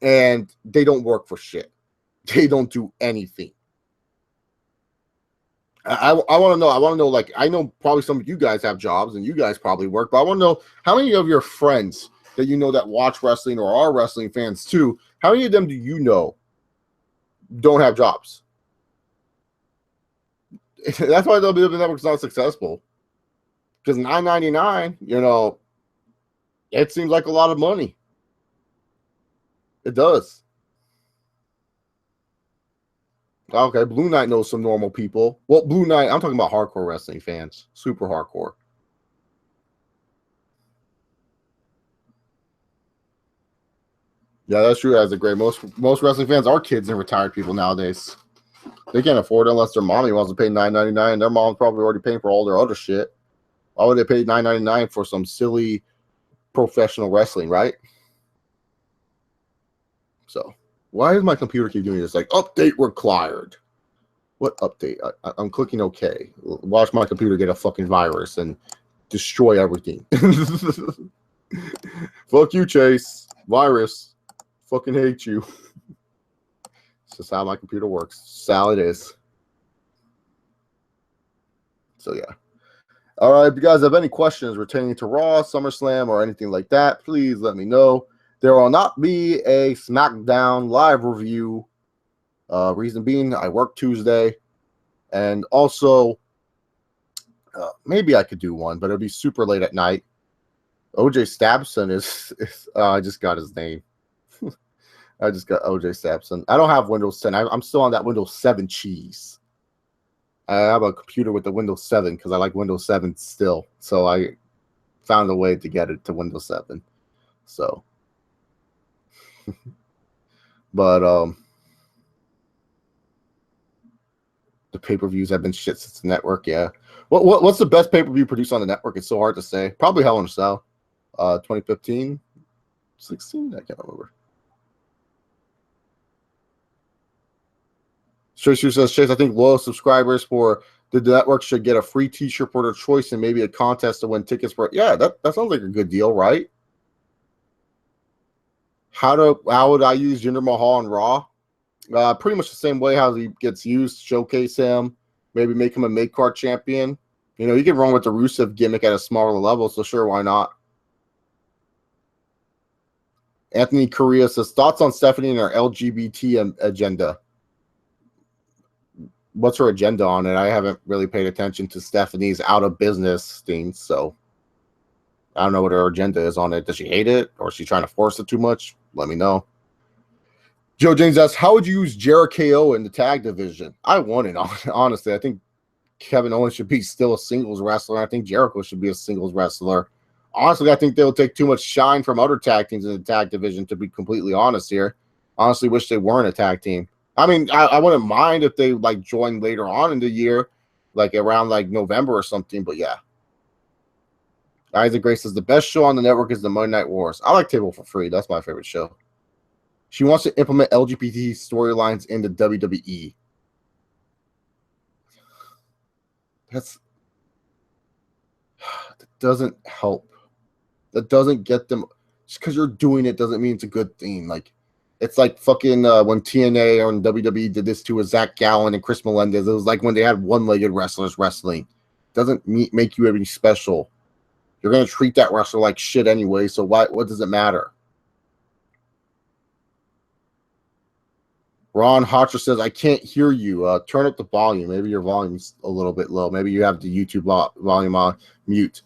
and they don't work for shit? They don't do anything. I want to know. I want to know. Like, I know probably some of you guys have jobs and you guys probably work, but I want to know how many of your friends that you know that watch wrestling or are wrestling fans too. How many of them do you know don't have jobs? That's why the WWE Network's not successful. Because $9.99, you know, it seems like a lot of money. It does. Okay, Blue Knight knows some normal people. Well, Blue Knight, I'm talking about hardcore wrestling fans, super hardcore. Yeah, that's true. As a great most wrestling fans are kids and retired people nowadays. They can't afford it unless their mommy wants to pay $9.99, and their mom's probably already paying for all their other shit. Why would they pay $9.99 for some silly professional wrestling, right? So, why does my computer keep doing this? Like, update required. What update? I'm clicking OK. Watch my computer get a fucking virus and destroy everything. Fuck you, Chase. Virus. Fucking hate you. It's just how my computer works. It's how it is. So, yeah. All right, if you guys have any questions pertaining to Raw, SummerSlam, or anything like that, please let me know. There will not be a SmackDown live review. Reason being, I work Tuesday. And also, maybe I could do one, but it'll be super late at night. OJ Stabson is I just got his name. I just got OJ Stabson. I don't have Windows 10. I'm still on that Windows 7 cheese. I have a computer with the Windows 7 because I like Windows 7 still. So I found a way to get it to Windows 7. So, but the pay-per-views have been shit since the network. Yeah. What's the best pay-per-view produced on the network? It's so hard to say. Probably Hell in a Cell. 2015, 16. I can't remember. Tracy says, Chase, I think loyal subscribers for the network should get a free t-shirt for their choice and maybe a contest to win tickets for it. Yeah, that sounds like a good deal, right? How would I use Jinder Mahal on Raw? Pretty much the same way how he gets used. Showcase him, maybe make him a mid-card champion. You know, you can run with the Rusev gimmick at a smaller level, so sure, why not? Anthony Correa says, thoughts on Stephanie and her LGBT agenda? What's her agenda on it? I haven't really paid attention to Stephanie's out of business things, so I don't know what her agenda is on it. Does she hate it, or is she trying to force it too much? Let me know. Joe James asks, how would you use Jericho in the tag division? I want it, honestly. I think Kevin Owens should be still a singles wrestler. I think Jericho should be a singles wrestler. Honestly, I think they'll take too much shine from other tag teams in the tag division, to be completely honest here. Honestly, wish they weren't a tag team. I mean, I wouldn't mind if they like join later on in the year, like around like November or something. But yeah, Isaac Grace says the best show on the network is the Monday Night Wars. I like Table for Free. That's my favorite show. She wants to implement LGBT storylines into WWE. That doesn't help. That doesn't get them. Just because you're doing it doesn't mean it's a good thing. Like, it's like fucking when TNA or WWE did this to Zach Gallen and Chris Melendez. It was like when they had one-legged wrestlers wrestling. Doesn't make you any special. You're going to treat that wrestler like shit anyway, so what does it matter? Ron Hotcher says, I can't hear you. Turn up the volume. Maybe your volume's a little bit low. Maybe you have the YouTube volume on mute.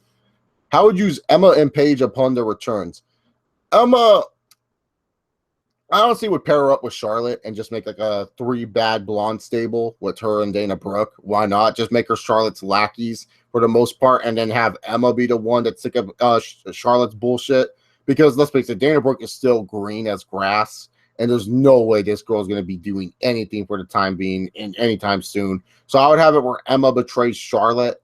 How would you use Emma and Paige upon their returns? Emma, I honestly would pair her up with Charlotte and just make like a 3 bad blonde stable with her and Dana Brooke. Why not? Just make her Charlotte's lackeys for the most part, and then have Emma be the one that's sick of Charlotte's bullshit. Because let's face it, Dana Brooke is still green as grass, and there's no way this girl's going to be doing anything for the time being in anytime soon. So I would have it where Emma betrays Charlotte,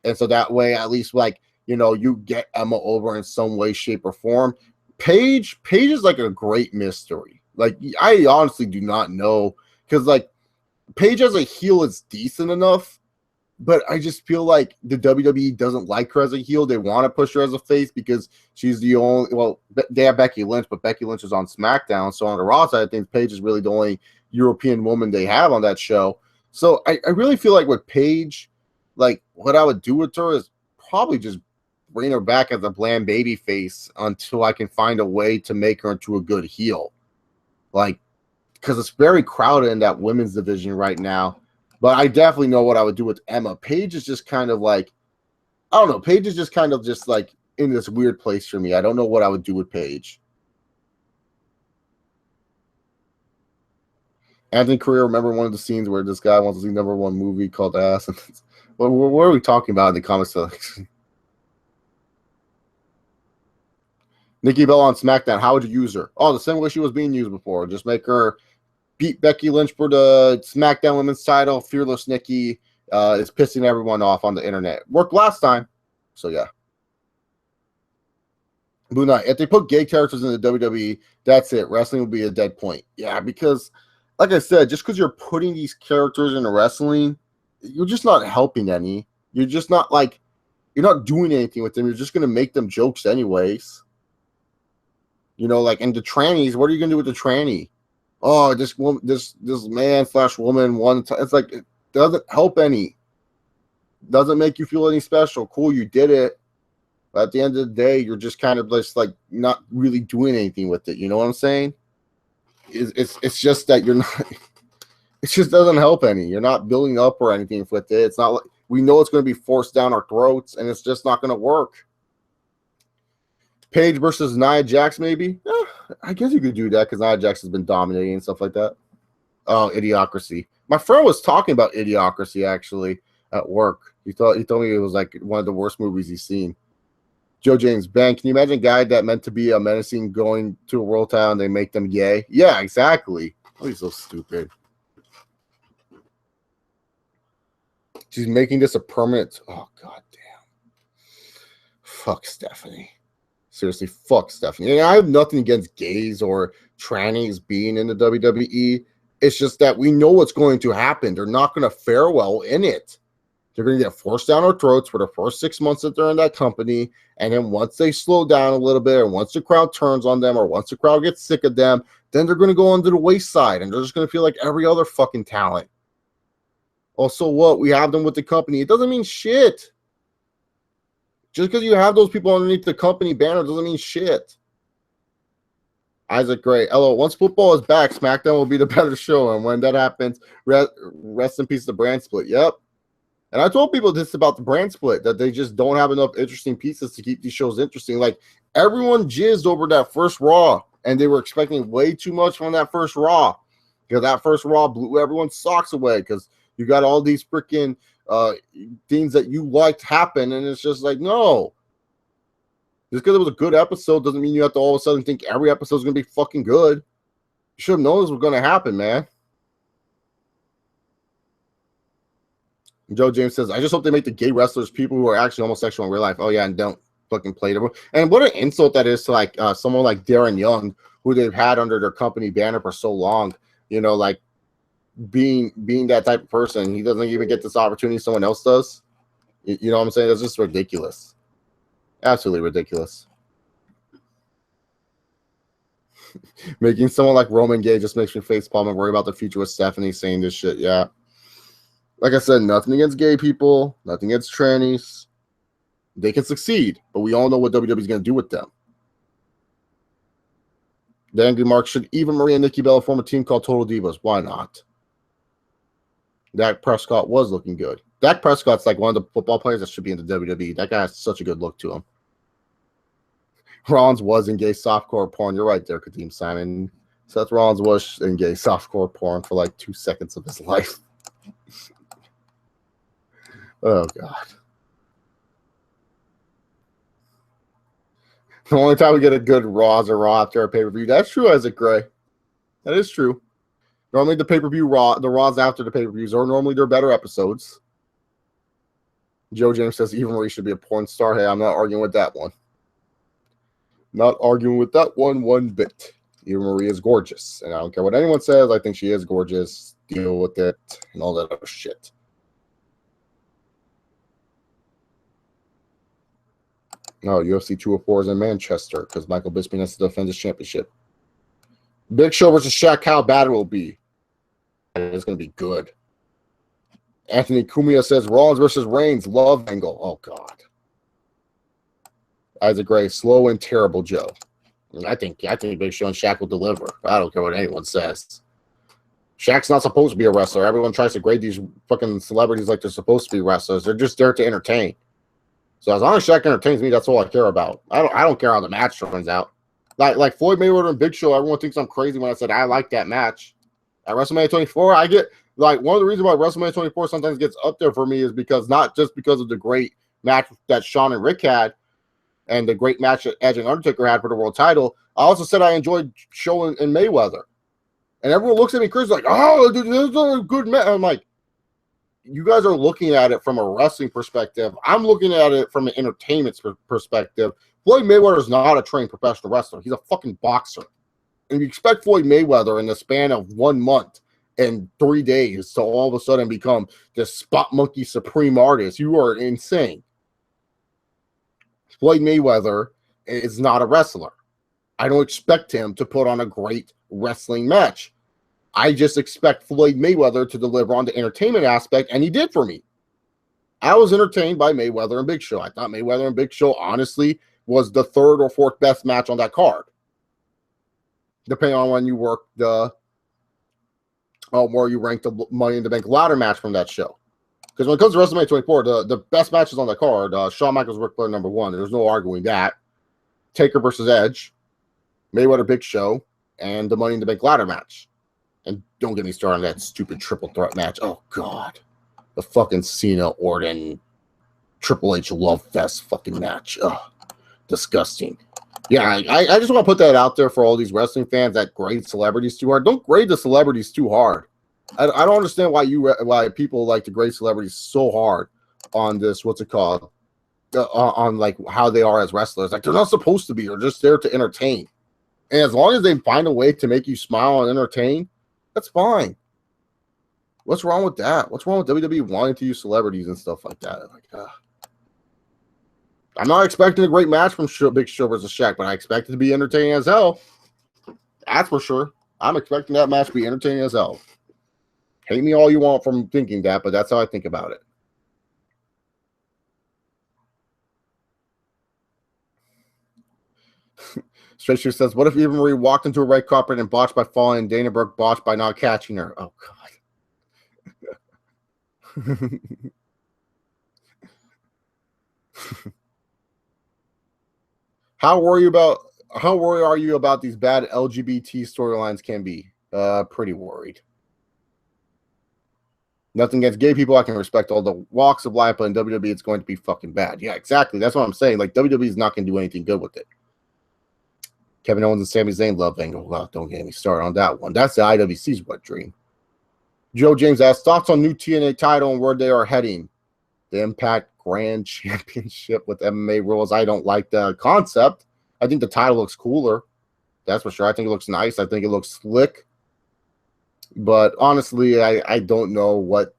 and so that way at least like, you know, you get Emma over in some way, shape, or form. Paige is like a great mystery. Like, I honestly do not know, because like Paige as a heel is decent enough, but I just feel like the WWE doesn't like her as a heel. They want to push her as a face because she's the only, well, they have Becky Lynch, but Becky Lynch is on SmackDown. So on the Raw side of things, Paige is really the only European woman they have on that show. So I really feel like with Paige, like what I would do with her is probably just bring her back as a bland baby face until I can find a way to make her into a good heel. Like, because it's very crowded in that women's division right now. But I definitely know what I would do with Emma. Paige is just kind of like, I don't know. Paige is just kind of just like in this weird place for me. I don't know what I would do with Paige. Anthony Correa, remember one of the scenes where this guy wants to see #1 movie called Ass? What are we talking about in the comments section? Nikki Bella on SmackDown. How would you use her? Oh, the same way she was being used before. Just make her beat Becky Lynch for the SmackDown Women's title. Fearless Nikki is pissing everyone off on the internet. Worked last time. So, yeah. Blue Knight. If they put gay characters in the WWE, that's it. Wrestling will be a dead point. Yeah, because, like I said, just because you're putting these characters into wrestling, you're just not helping any. You're just not, like, you're not doing anything with them. You're just going to make them jokes anyways. You know, like, and the trannies, what are you going to do with the tranny? Oh, this woman, this man/woman one time. It's like, it doesn't help any. Doesn't make you feel any special. Cool, you did it. But at the end of the day, you're just kind of just like not really doing anything with it. You know what I'm saying? It's just that you're not. It just doesn't help any. You're not building up or anything with it. It's not like we know it's going to be forced down our throats, and it's just not going to work. Paige versus Nia Jax, maybe? I guess you could do that because Nia Jax has been dominating and stuff like that. Oh, Idiocracy. My friend was talking about Idiocracy actually at work. He told me it was like one of the worst movies he's seen. Joe James Ben, can you imagine a guy that meant to be a menacing going to a world title and they make them gay? Yeah, exactly. Oh, he's so stupid. She's making this a permanent. Oh, god damn. Fuck Stephanie. Seriously, fuck Stephanie. And I have nothing against gays or trannies being in the WWE. It's just that we know what's going to happen. They're not going to fare well in it. They're going to get forced down our throats for the first 6 months that they're in that company. And then once they slow down a little bit, or once the crowd turns on them, or once the crowd gets sick of them, then they're going to go onto the wayside. And they're just going to feel like every other fucking talent. Also, what? We have them with the company. It doesn't mean shit. Just because you have those people underneath the company banner doesn't mean shit. Isaac Gray. Hello. Once football is back, SmackDown will be the better show. And when that happens, rest in peace, the brand split. Yep. And I told people this about the brand split, that they just don't have enough interesting pieces to keep these shows interesting. Like, everyone jizzed over that first Raw, and they were expecting way too much from that first Raw. Because that first Raw blew everyone's socks away because you got all these freaking things that you liked happen, and it's just like, no. Just because it was a good episode doesn't mean you have to all of a sudden think every episode is going to be fucking good. You should have known this was going to happen, man. Joe James says, I just hope they make the gay wrestlers people who are actually homosexual in real life. Oh, yeah, and don't fucking play them. And what an insult that is to, like, someone like Darren Young, who they've had under their company banner for so long. You know, like, being that type of person. He doesn't even get this opportunity someone else does. You know what I'm saying? That's just ridiculous. Absolutely ridiculous. Making someone like Roman gay just makes me facepalm and worry about the future with Stephanie saying this shit. Yeah. Like I said, nothing against gay people, nothing against trannies. They can succeed, but we all know what WWE is going to do with them. The Angry Mark, should Eva Marie and Nikki Bella form a team called Total Divas? Why not? Dak Prescott was looking good. Dak Prescott's like one of the football players that should be in the WWE. That guy has such a good look to him. Rollins was in gay softcore porn. You're right there, Kadeem Simon. Seth Rollins was in gay softcore porn for like 2 seconds of his life. Oh, God. The only time we get a good Raws or Raw after a pay-per-view. That's true, Isaac Gray. That is true. Normally the pay-per-view Raw, the Raws after the pay-per-views are normally their better episodes. Joe James says Eva Marie should be a porn star. Hey, I'm not arguing with that one. Not arguing with that one bit. Eva Marie is gorgeous. And I don't care what anyone says. I think she is gorgeous. Deal with it and all that other shit. No, UFC 204 is in Manchester because Michael Bisping has to defend his championship. Big Show versus Shaq, how bad it will be. It's going to be good. Anthony Cumia says Rollins versus Reigns, love angle. Oh, God. Isaac Gray, slow and terrible Joe. I think Big Show and Shaq will deliver. I don't care what anyone says. Shaq's not supposed to be a wrestler. Everyone tries to grade these fucking celebrities like they're supposed to be wrestlers. They're just there to entertain. So as long as Shaq entertains me, that's all I care about. I don't care how the match turns out. Like Floyd Mayweather and Big Show, everyone thinks I'm crazy when I said I like that match. At WrestleMania 24, I get like one of the reasons why WrestleMania 24 sometimes gets up there for me is because not just because of the great match that Shawn and Rick had and the great match that Edge and Undertaker had for the world title. I also said I enjoyed Show and Mayweather. And everyone looks at me crazy like, oh, this is a good match. I'm like, you guys are looking at it from a wrestling perspective. I'm looking at it from an entertainment perspective. Floyd Mayweather is not a trained professional wrestler. He's a fucking boxer. And you expect Floyd Mayweather in the span of 1 month and 3 days to all of a sudden become this spot monkey supreme artist. You are insane. Floyd Mayweather is not a wrestler. I don't expect him to put on a great wrestling match. I just expect Floyd Mayweather to deliver on the entertainment aspect, and he did for me. I was entertained by Mayweather and Big Show. I thought Mayweather and Big Show, honestly, was the third or fourth best match on that card, depending on when you work the where you rank the Money in the Bank ladder match from that show. Because when it comes to WrestleMania 24, the best matches on the card, Shawn Michaels, Ric Flair, number one. There's no arguing that. Taker versus Edge, Mayweather, Big Show, and the Money in the Bank ladder match. And don't get me started on that stupid triple threat match. Oh, God. The fucking Cena, Orton, Triple H love fest fucking match. Oh, disgusting. Yeah, I just want to put that out there for all these wrestling fans that grade celebrities too hard. Don't grade the celebrities too hard. I don't understand why people like to grade celebrities so hard on this, what's it called, on like how they are as wrestlers. Like they're not supposed to be. They're just there to entertain. And as long as they find a way to make you smile and entertain, that's fine. What's wrong with that? What's wrong with WWE wanting to use celebrities and stuff like that? Like, I'm not expecting a great match from Big Show versus Shaq, but I expect it to be entertaining as hell. That's for sure. I'm expecting that match to be entertaining as hell. Hate me all you want from thinking that, but that's how I think about it. Straight Shooter says, what if Eva Marie walked into a red carpet and botched by falling, and Dana Brooke botched by not catching her? Oh, God. How worried are you about these bad LGBT storylines can be? Pretty worried. Nothing against gay people. I can respect all the walks of life, but in WWE, it's going to be fucking bad. Yeah, exactly. That's what I'm saying. Like, WWE is not going to do anything good with it. Kevin Owens and Sami Zayn love angle. Well, don't get me started on that one. That's the IWC's wet dream. Joe James asks, thoughts on new TNA title and where they are heading? The Impact Grand Championship with MMA rules. I don't like the concept. I think the title looks cooler. That's for sure. I think it looks nice. I think it looks slick. But honestly, I don't know what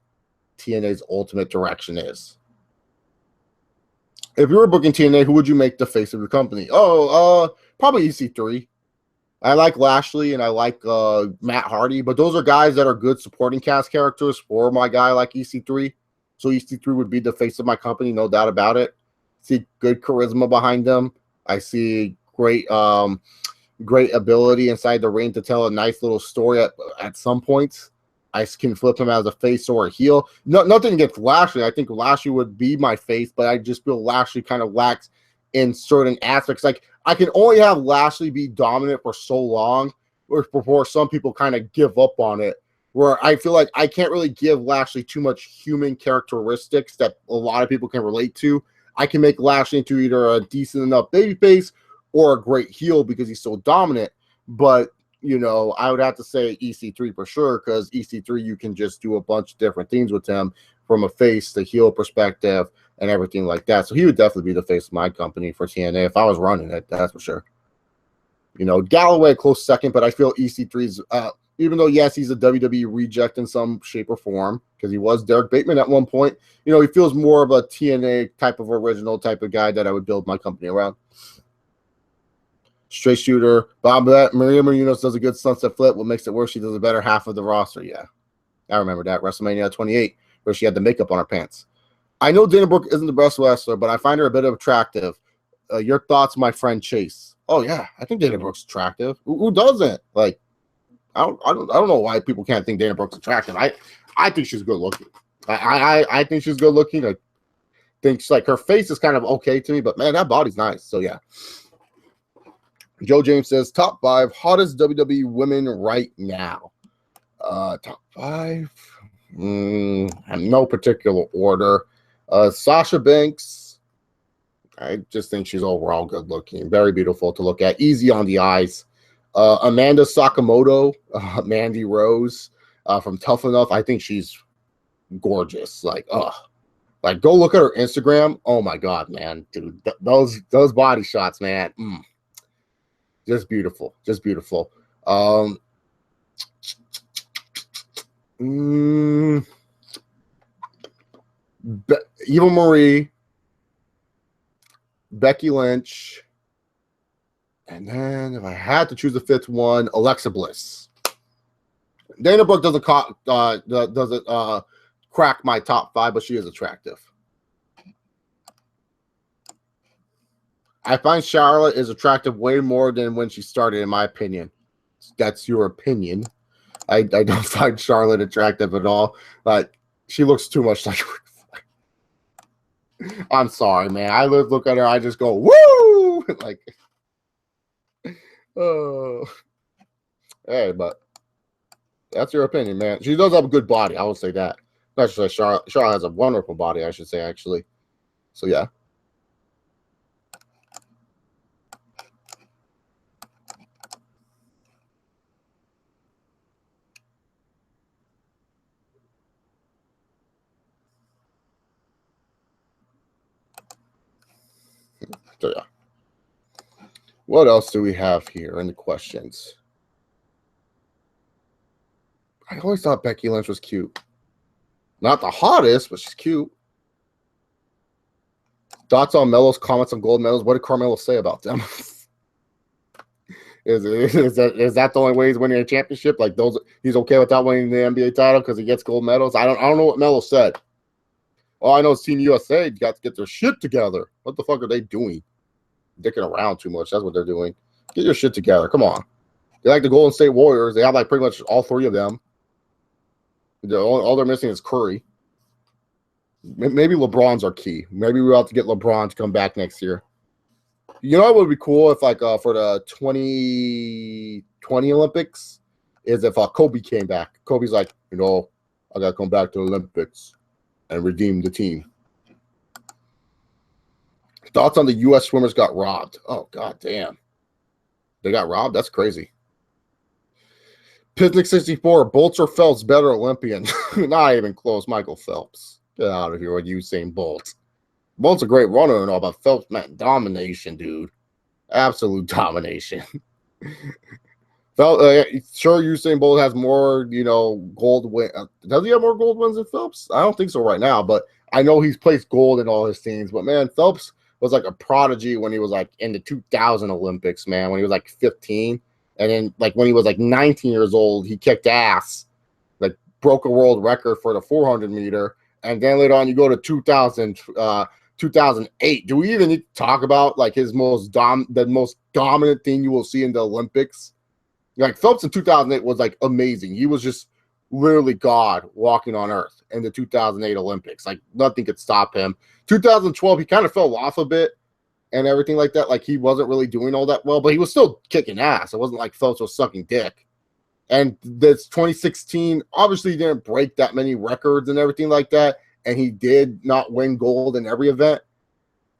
TNA's ultimate direction is. If you were booking TNA, who would you make the face of the company? Probably EC3. I like Lashley and I like Matt Hardy, but those are guys that are good supporting cast characters for my guy like EC3. So EC3 would be the face of my company, no doubt about it. See good charisma behind them. I see great ability inside the ring to tell a nice little story at some points. I can flip him as a face or a heel. Nothing against Lashley. I think Lashley would be my face, but I just feel Lashley kind of lacks in certain aspects. Like, I can only have Lashley be dominant for so long before some people kind of give up on it, where I feel like I can't really give Lashley too much human characteristics that a lot of people can relate to. I can make Lashley into either a decent enough babyface or a great heel because he's so dominant. But, you know, I would have to say EC3 for sure, because EC3, you can just do a bunch of different things with him from a face to heel perspective and everything like that. So he would definitely be the face of my company for TNA if I was running it, that's for sure. You know, Galloway a close second, but I feel EC3's, even though, yes, he's a WWE reject in some shape or form, because he was Derek Bateman at one point, you know, he feels more of a TNA type of original type of guy that I would build my company around. Straight Shooter, Maria Menounos does a good sunset flip. What makes it worse, she does a better half of the roster. Yeah, I remember that. WrestleMania 28. where she had the makeup on her pants. I know Dana Brooke isn't the best wrestler, but I find her a bit attractive. Your thoughts, my friend Chase? Oh yeah, I think Dana Brooke's attractive. Who doesn't? Like, I don't know why people can't think Dana Brooke's attractive. I think she's good looking. I think she's good looking. I think like her face is kind of okay to me, but man, that body's nice. So yeah. Joe James says top 5 hottest WWE women right now. Top 5. No particular order. Sasha Banks. I just think she's overall good looking, very beautiful to look at, easy on the eyes. Amanda Sakamoto, Mandy Rose from Tough Enough. I think she's gorgeous. Like go look at her Instagram. Oh my god, man, dude, those body shots, man, just beautiful, just beautiful. Eva Marie, Becky Lynch, and then if I had to choose a 5th one, Alexa Bliss. Dana Brooke doesn't crack my top 5, but she is attractive. I find Charlotte is attractive way more than when she started, in my opinion. That's your opinion. I don't find Charlotte attractive at all. Like, she looks too much like. I'm sorry, man. I look at her, I just go, woo! Like, oh. Hey, but that's your opinion, man. She does have a good body. I will say that. I should say Charlotte has a wonderful body, I should say, actually. So, yeah. So, yeah. What else do we have here in the questions? I always thought Becky Lynch was cute. Not the hottest, but she's cute. Thoughts on Melo's comments on gold medals. What did Carmelo say about them? Is that the only way he's winning a championship? Like those, he's okay without winning the NBA title because he gets gold medals. I don't know what Melo said. All I know is Team USA got to get their shit together. What the fuck are they doing? Dicking around too much. That's what they're doing. Get your shit together. Come on. They like the Golden State Warriors. They have like pretty much all 3 of them. All they're missing is Curry. Maybe LeBron's our key. Maybe we'll have to get LeBron to come back next year. You know what would be cool if, like, for the 2020 Olympics, is if Kobe came back. Kobe's like, I got to come back to the Olympics and redeem the team. Thoughts on the U.S. swimmers got robbed? Oh, god damn. They got robbed? That's crazy. Piznick 64, Bolts or Phelps better Olympian? Not even close. Michael Phelps. Get out of here with Usain Bolt. Bolt's a great runner and all, but Phelps, man, domination, dude. Absolute domination. Sure, Usain Bolt has more, gold win. Does he have more gold wins than Phelps? I don't think so right now, but I know he's placed gold in all his teams. But, man, Phelps was like a prodigy when he was like in the 2000 Olympics, man, when he was like 15. And then like when he was like 19 years old, he kicked ass, like broke a world record for the 400 meter. And then later on, you go to 2008. Do we even need to talk about like the most dominant thing you will see in the Olympics? Like Phelps in 2008 was like amazing. He was just literally God walking on earth in the 2008 Olympics. Like nothing could stop him. 2012, he kind of fell off a bit and everything like that. Like he wasn't really doing all that well, but he was still kicking ass. It wasn't like Phelps was sucking dick. And this 2016, obviously he didn't break that many records and everything like that. And he did not win gold in every event,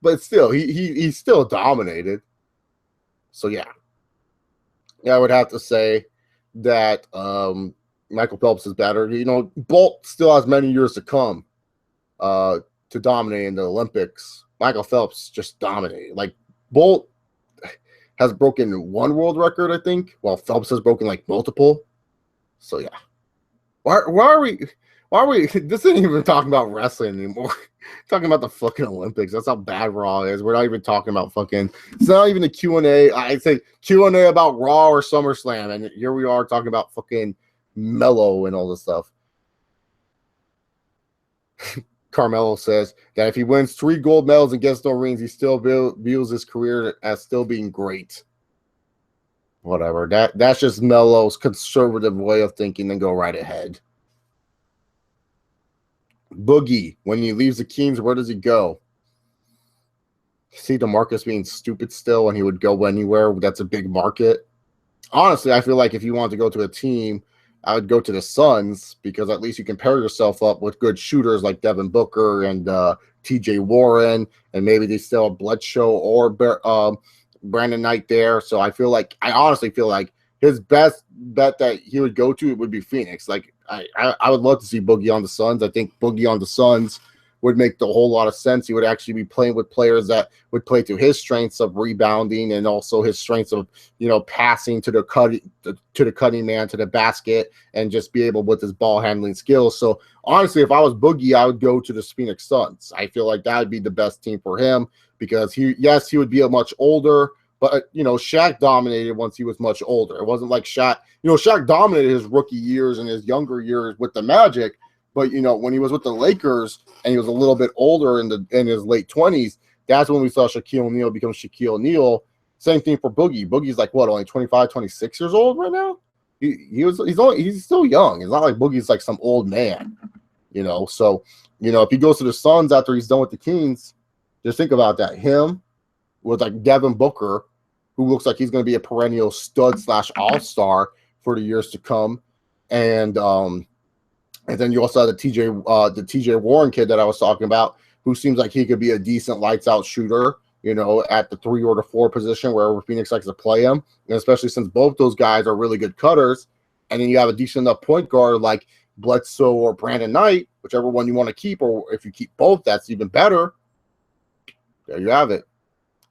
but still, he still dominated. So yeah, I would have to say that Michael Phelps is better. Bolt still has many years to come to dominate in the Olympics. Michael Phelps just dominated. Like Bolt has broken one world record, I think, while Phelps has broken like multiple. So yeah, why are we? This isn't even talking about wrestling anymore. Talking about the fucking Olympics. That's how bad Raw is. We're not even talking about fucking. It's not even a Q&A. I'd say Q&A about Raw or SummerSlam, and here we are talking about fucking Mello and all this stuff. Carmelo says that if he wins 3 gold medals and gets no rings, he still views his career as still being great. Whatever. That's just Melo's conservative way of thinking, and go right ahead. Boogie, when he leaves the Kings, where does he go? See DeMarcus being stupid still, and he would go anywhere. That's a big market. Honestly, I feel like if you want to go to a team, I would go to the Suns, because at least you can pair yourself up with good shooters like Devin Booker and TJ Warren, and maybe they still have Bledsoe or Brandon Knight there. So I honestly feel like his best bet that he would go to would be Phoenix. Like I would love to see Boogie on the Suns. I think Boogie on the Suns would make the whole lot of sense. He would actually be playing with players that would play to his strengths of rebounding, and also his strengths of, passing to the cutting man, to the basket, and just be able with his ball handling skills. So honestly, if I was Boogie, I would go to the Phoenix Suns. I feel like that would be the best team for him, because he would be a much older, but Shaq dominated once he was much older. It wasn't like Shaq, Shaq dominated his rookie years and his younger years with the Magic. But, when he was with the Lakers and he was a little bit older in his late 20s, that's when we saw Shaquille O'Neal become Shaquille O'Neal. Same thing for Boogie. Boogie's like, what, only 25, 26 years old right now? He's still young. It's not like Boogie's like some old man, So, if he goes to the Suns after he's done with the Kings, just think about that. Him with like Devin Booker, who looks like he's going to be a perennial stud / all-star for the years to come. And then you also have the TJ Warren kid that I was talking about, who seems like he could be a decent lights-out shooter, at the 3 or the 4 position, wherever Phoenix likes to play him. And especially since both those guys are really good cutters. And then you have a decent enough point guard like Bledsoe or Brandon Knight, whichever one you want to keep, or if you keep both, that's even better. There you have it.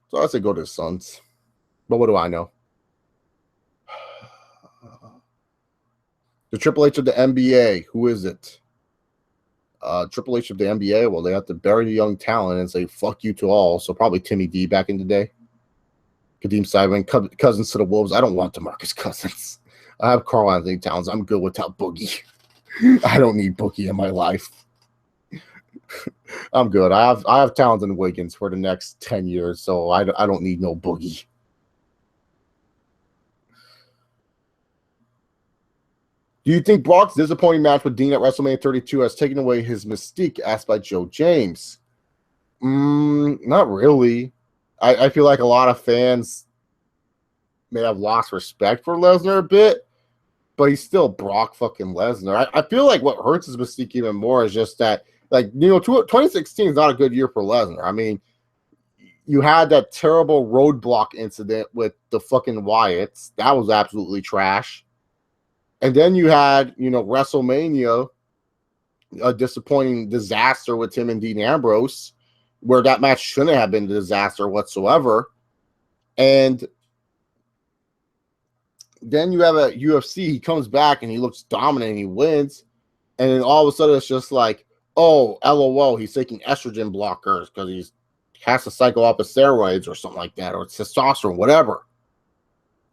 So I say go to the Suns. But what do I know? The Triple H of the NBA, who is it? Triple H of the NBA, well, they have to bury the young talent and say, fuck you to all. So probably Timmy D back in the day. Kadeem Simon, Cousins to the Wolves. I don't want DeMarcus Cousins. I have Karl Anthony Towns. I'm good without Boogie. I don't need Boogie in my life. I'm good. I have Towns and Wiggins for the next 10 years, so I don't need no Boogie. Do you think Brock's disappointing match with Dean at WrestleMania 32 has taken away his mystique? Asked by Joe James. Not really. I feel like a lot of fans may have lost respect for Lesnar a bit, but he's still Brock fucking Lesnar. I feel like what hurts his mystique even more is just that, 2016 is not a good year for Lesnar. I mean, you had that terrible roadblock incident with the fucking Wyatts. That was absolutely trash. And then you had, WrestleMania, a disappointing disaster with him and Dean Ambrose, where that match shouldn't have been a disaster whatsoever. And then you have a UFC, he comes back and he looks dominant and he wins. And then all of a sudden it's just like, oh, LOL, he's taking estrogen blockers because he has to cycle off of steroids or something like that, or testosterone, whatever.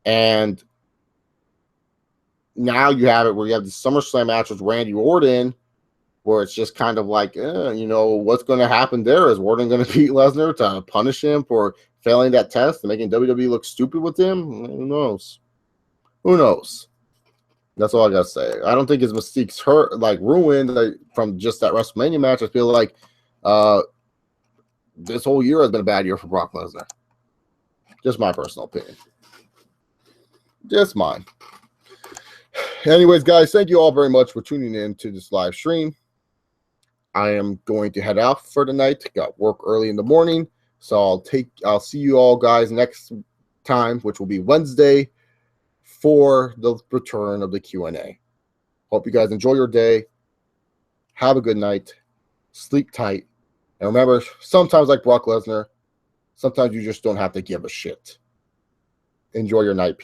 And now you have it where you have the SummerSlam match with Randy Orton, where it's just kind of like, what's going to happen there? Is Orton going to beat Lesnar to punish him for failing that test and making WWE look stupid with him? Who knows? Who knows? That's all I got to say. I don't think his mystique's ruined from just that WrestleMania match. I feel like this whole year has been a bad year for Brock Lesnar. Just my personal opinion. Just mine. Anyways, guys, thank you all very much for tuning in to this live stream. I am going to head out for the night. Got work early in the morning, so I'll see you all guys next time, which will be Wednesday, for the return of the Q&A. Hope you guys enjoy your day. Have a good night. Sleep tight. And remember, sometimes like Brock Lesnar, sometimes you just don't have to give a shit. Enjoy your night.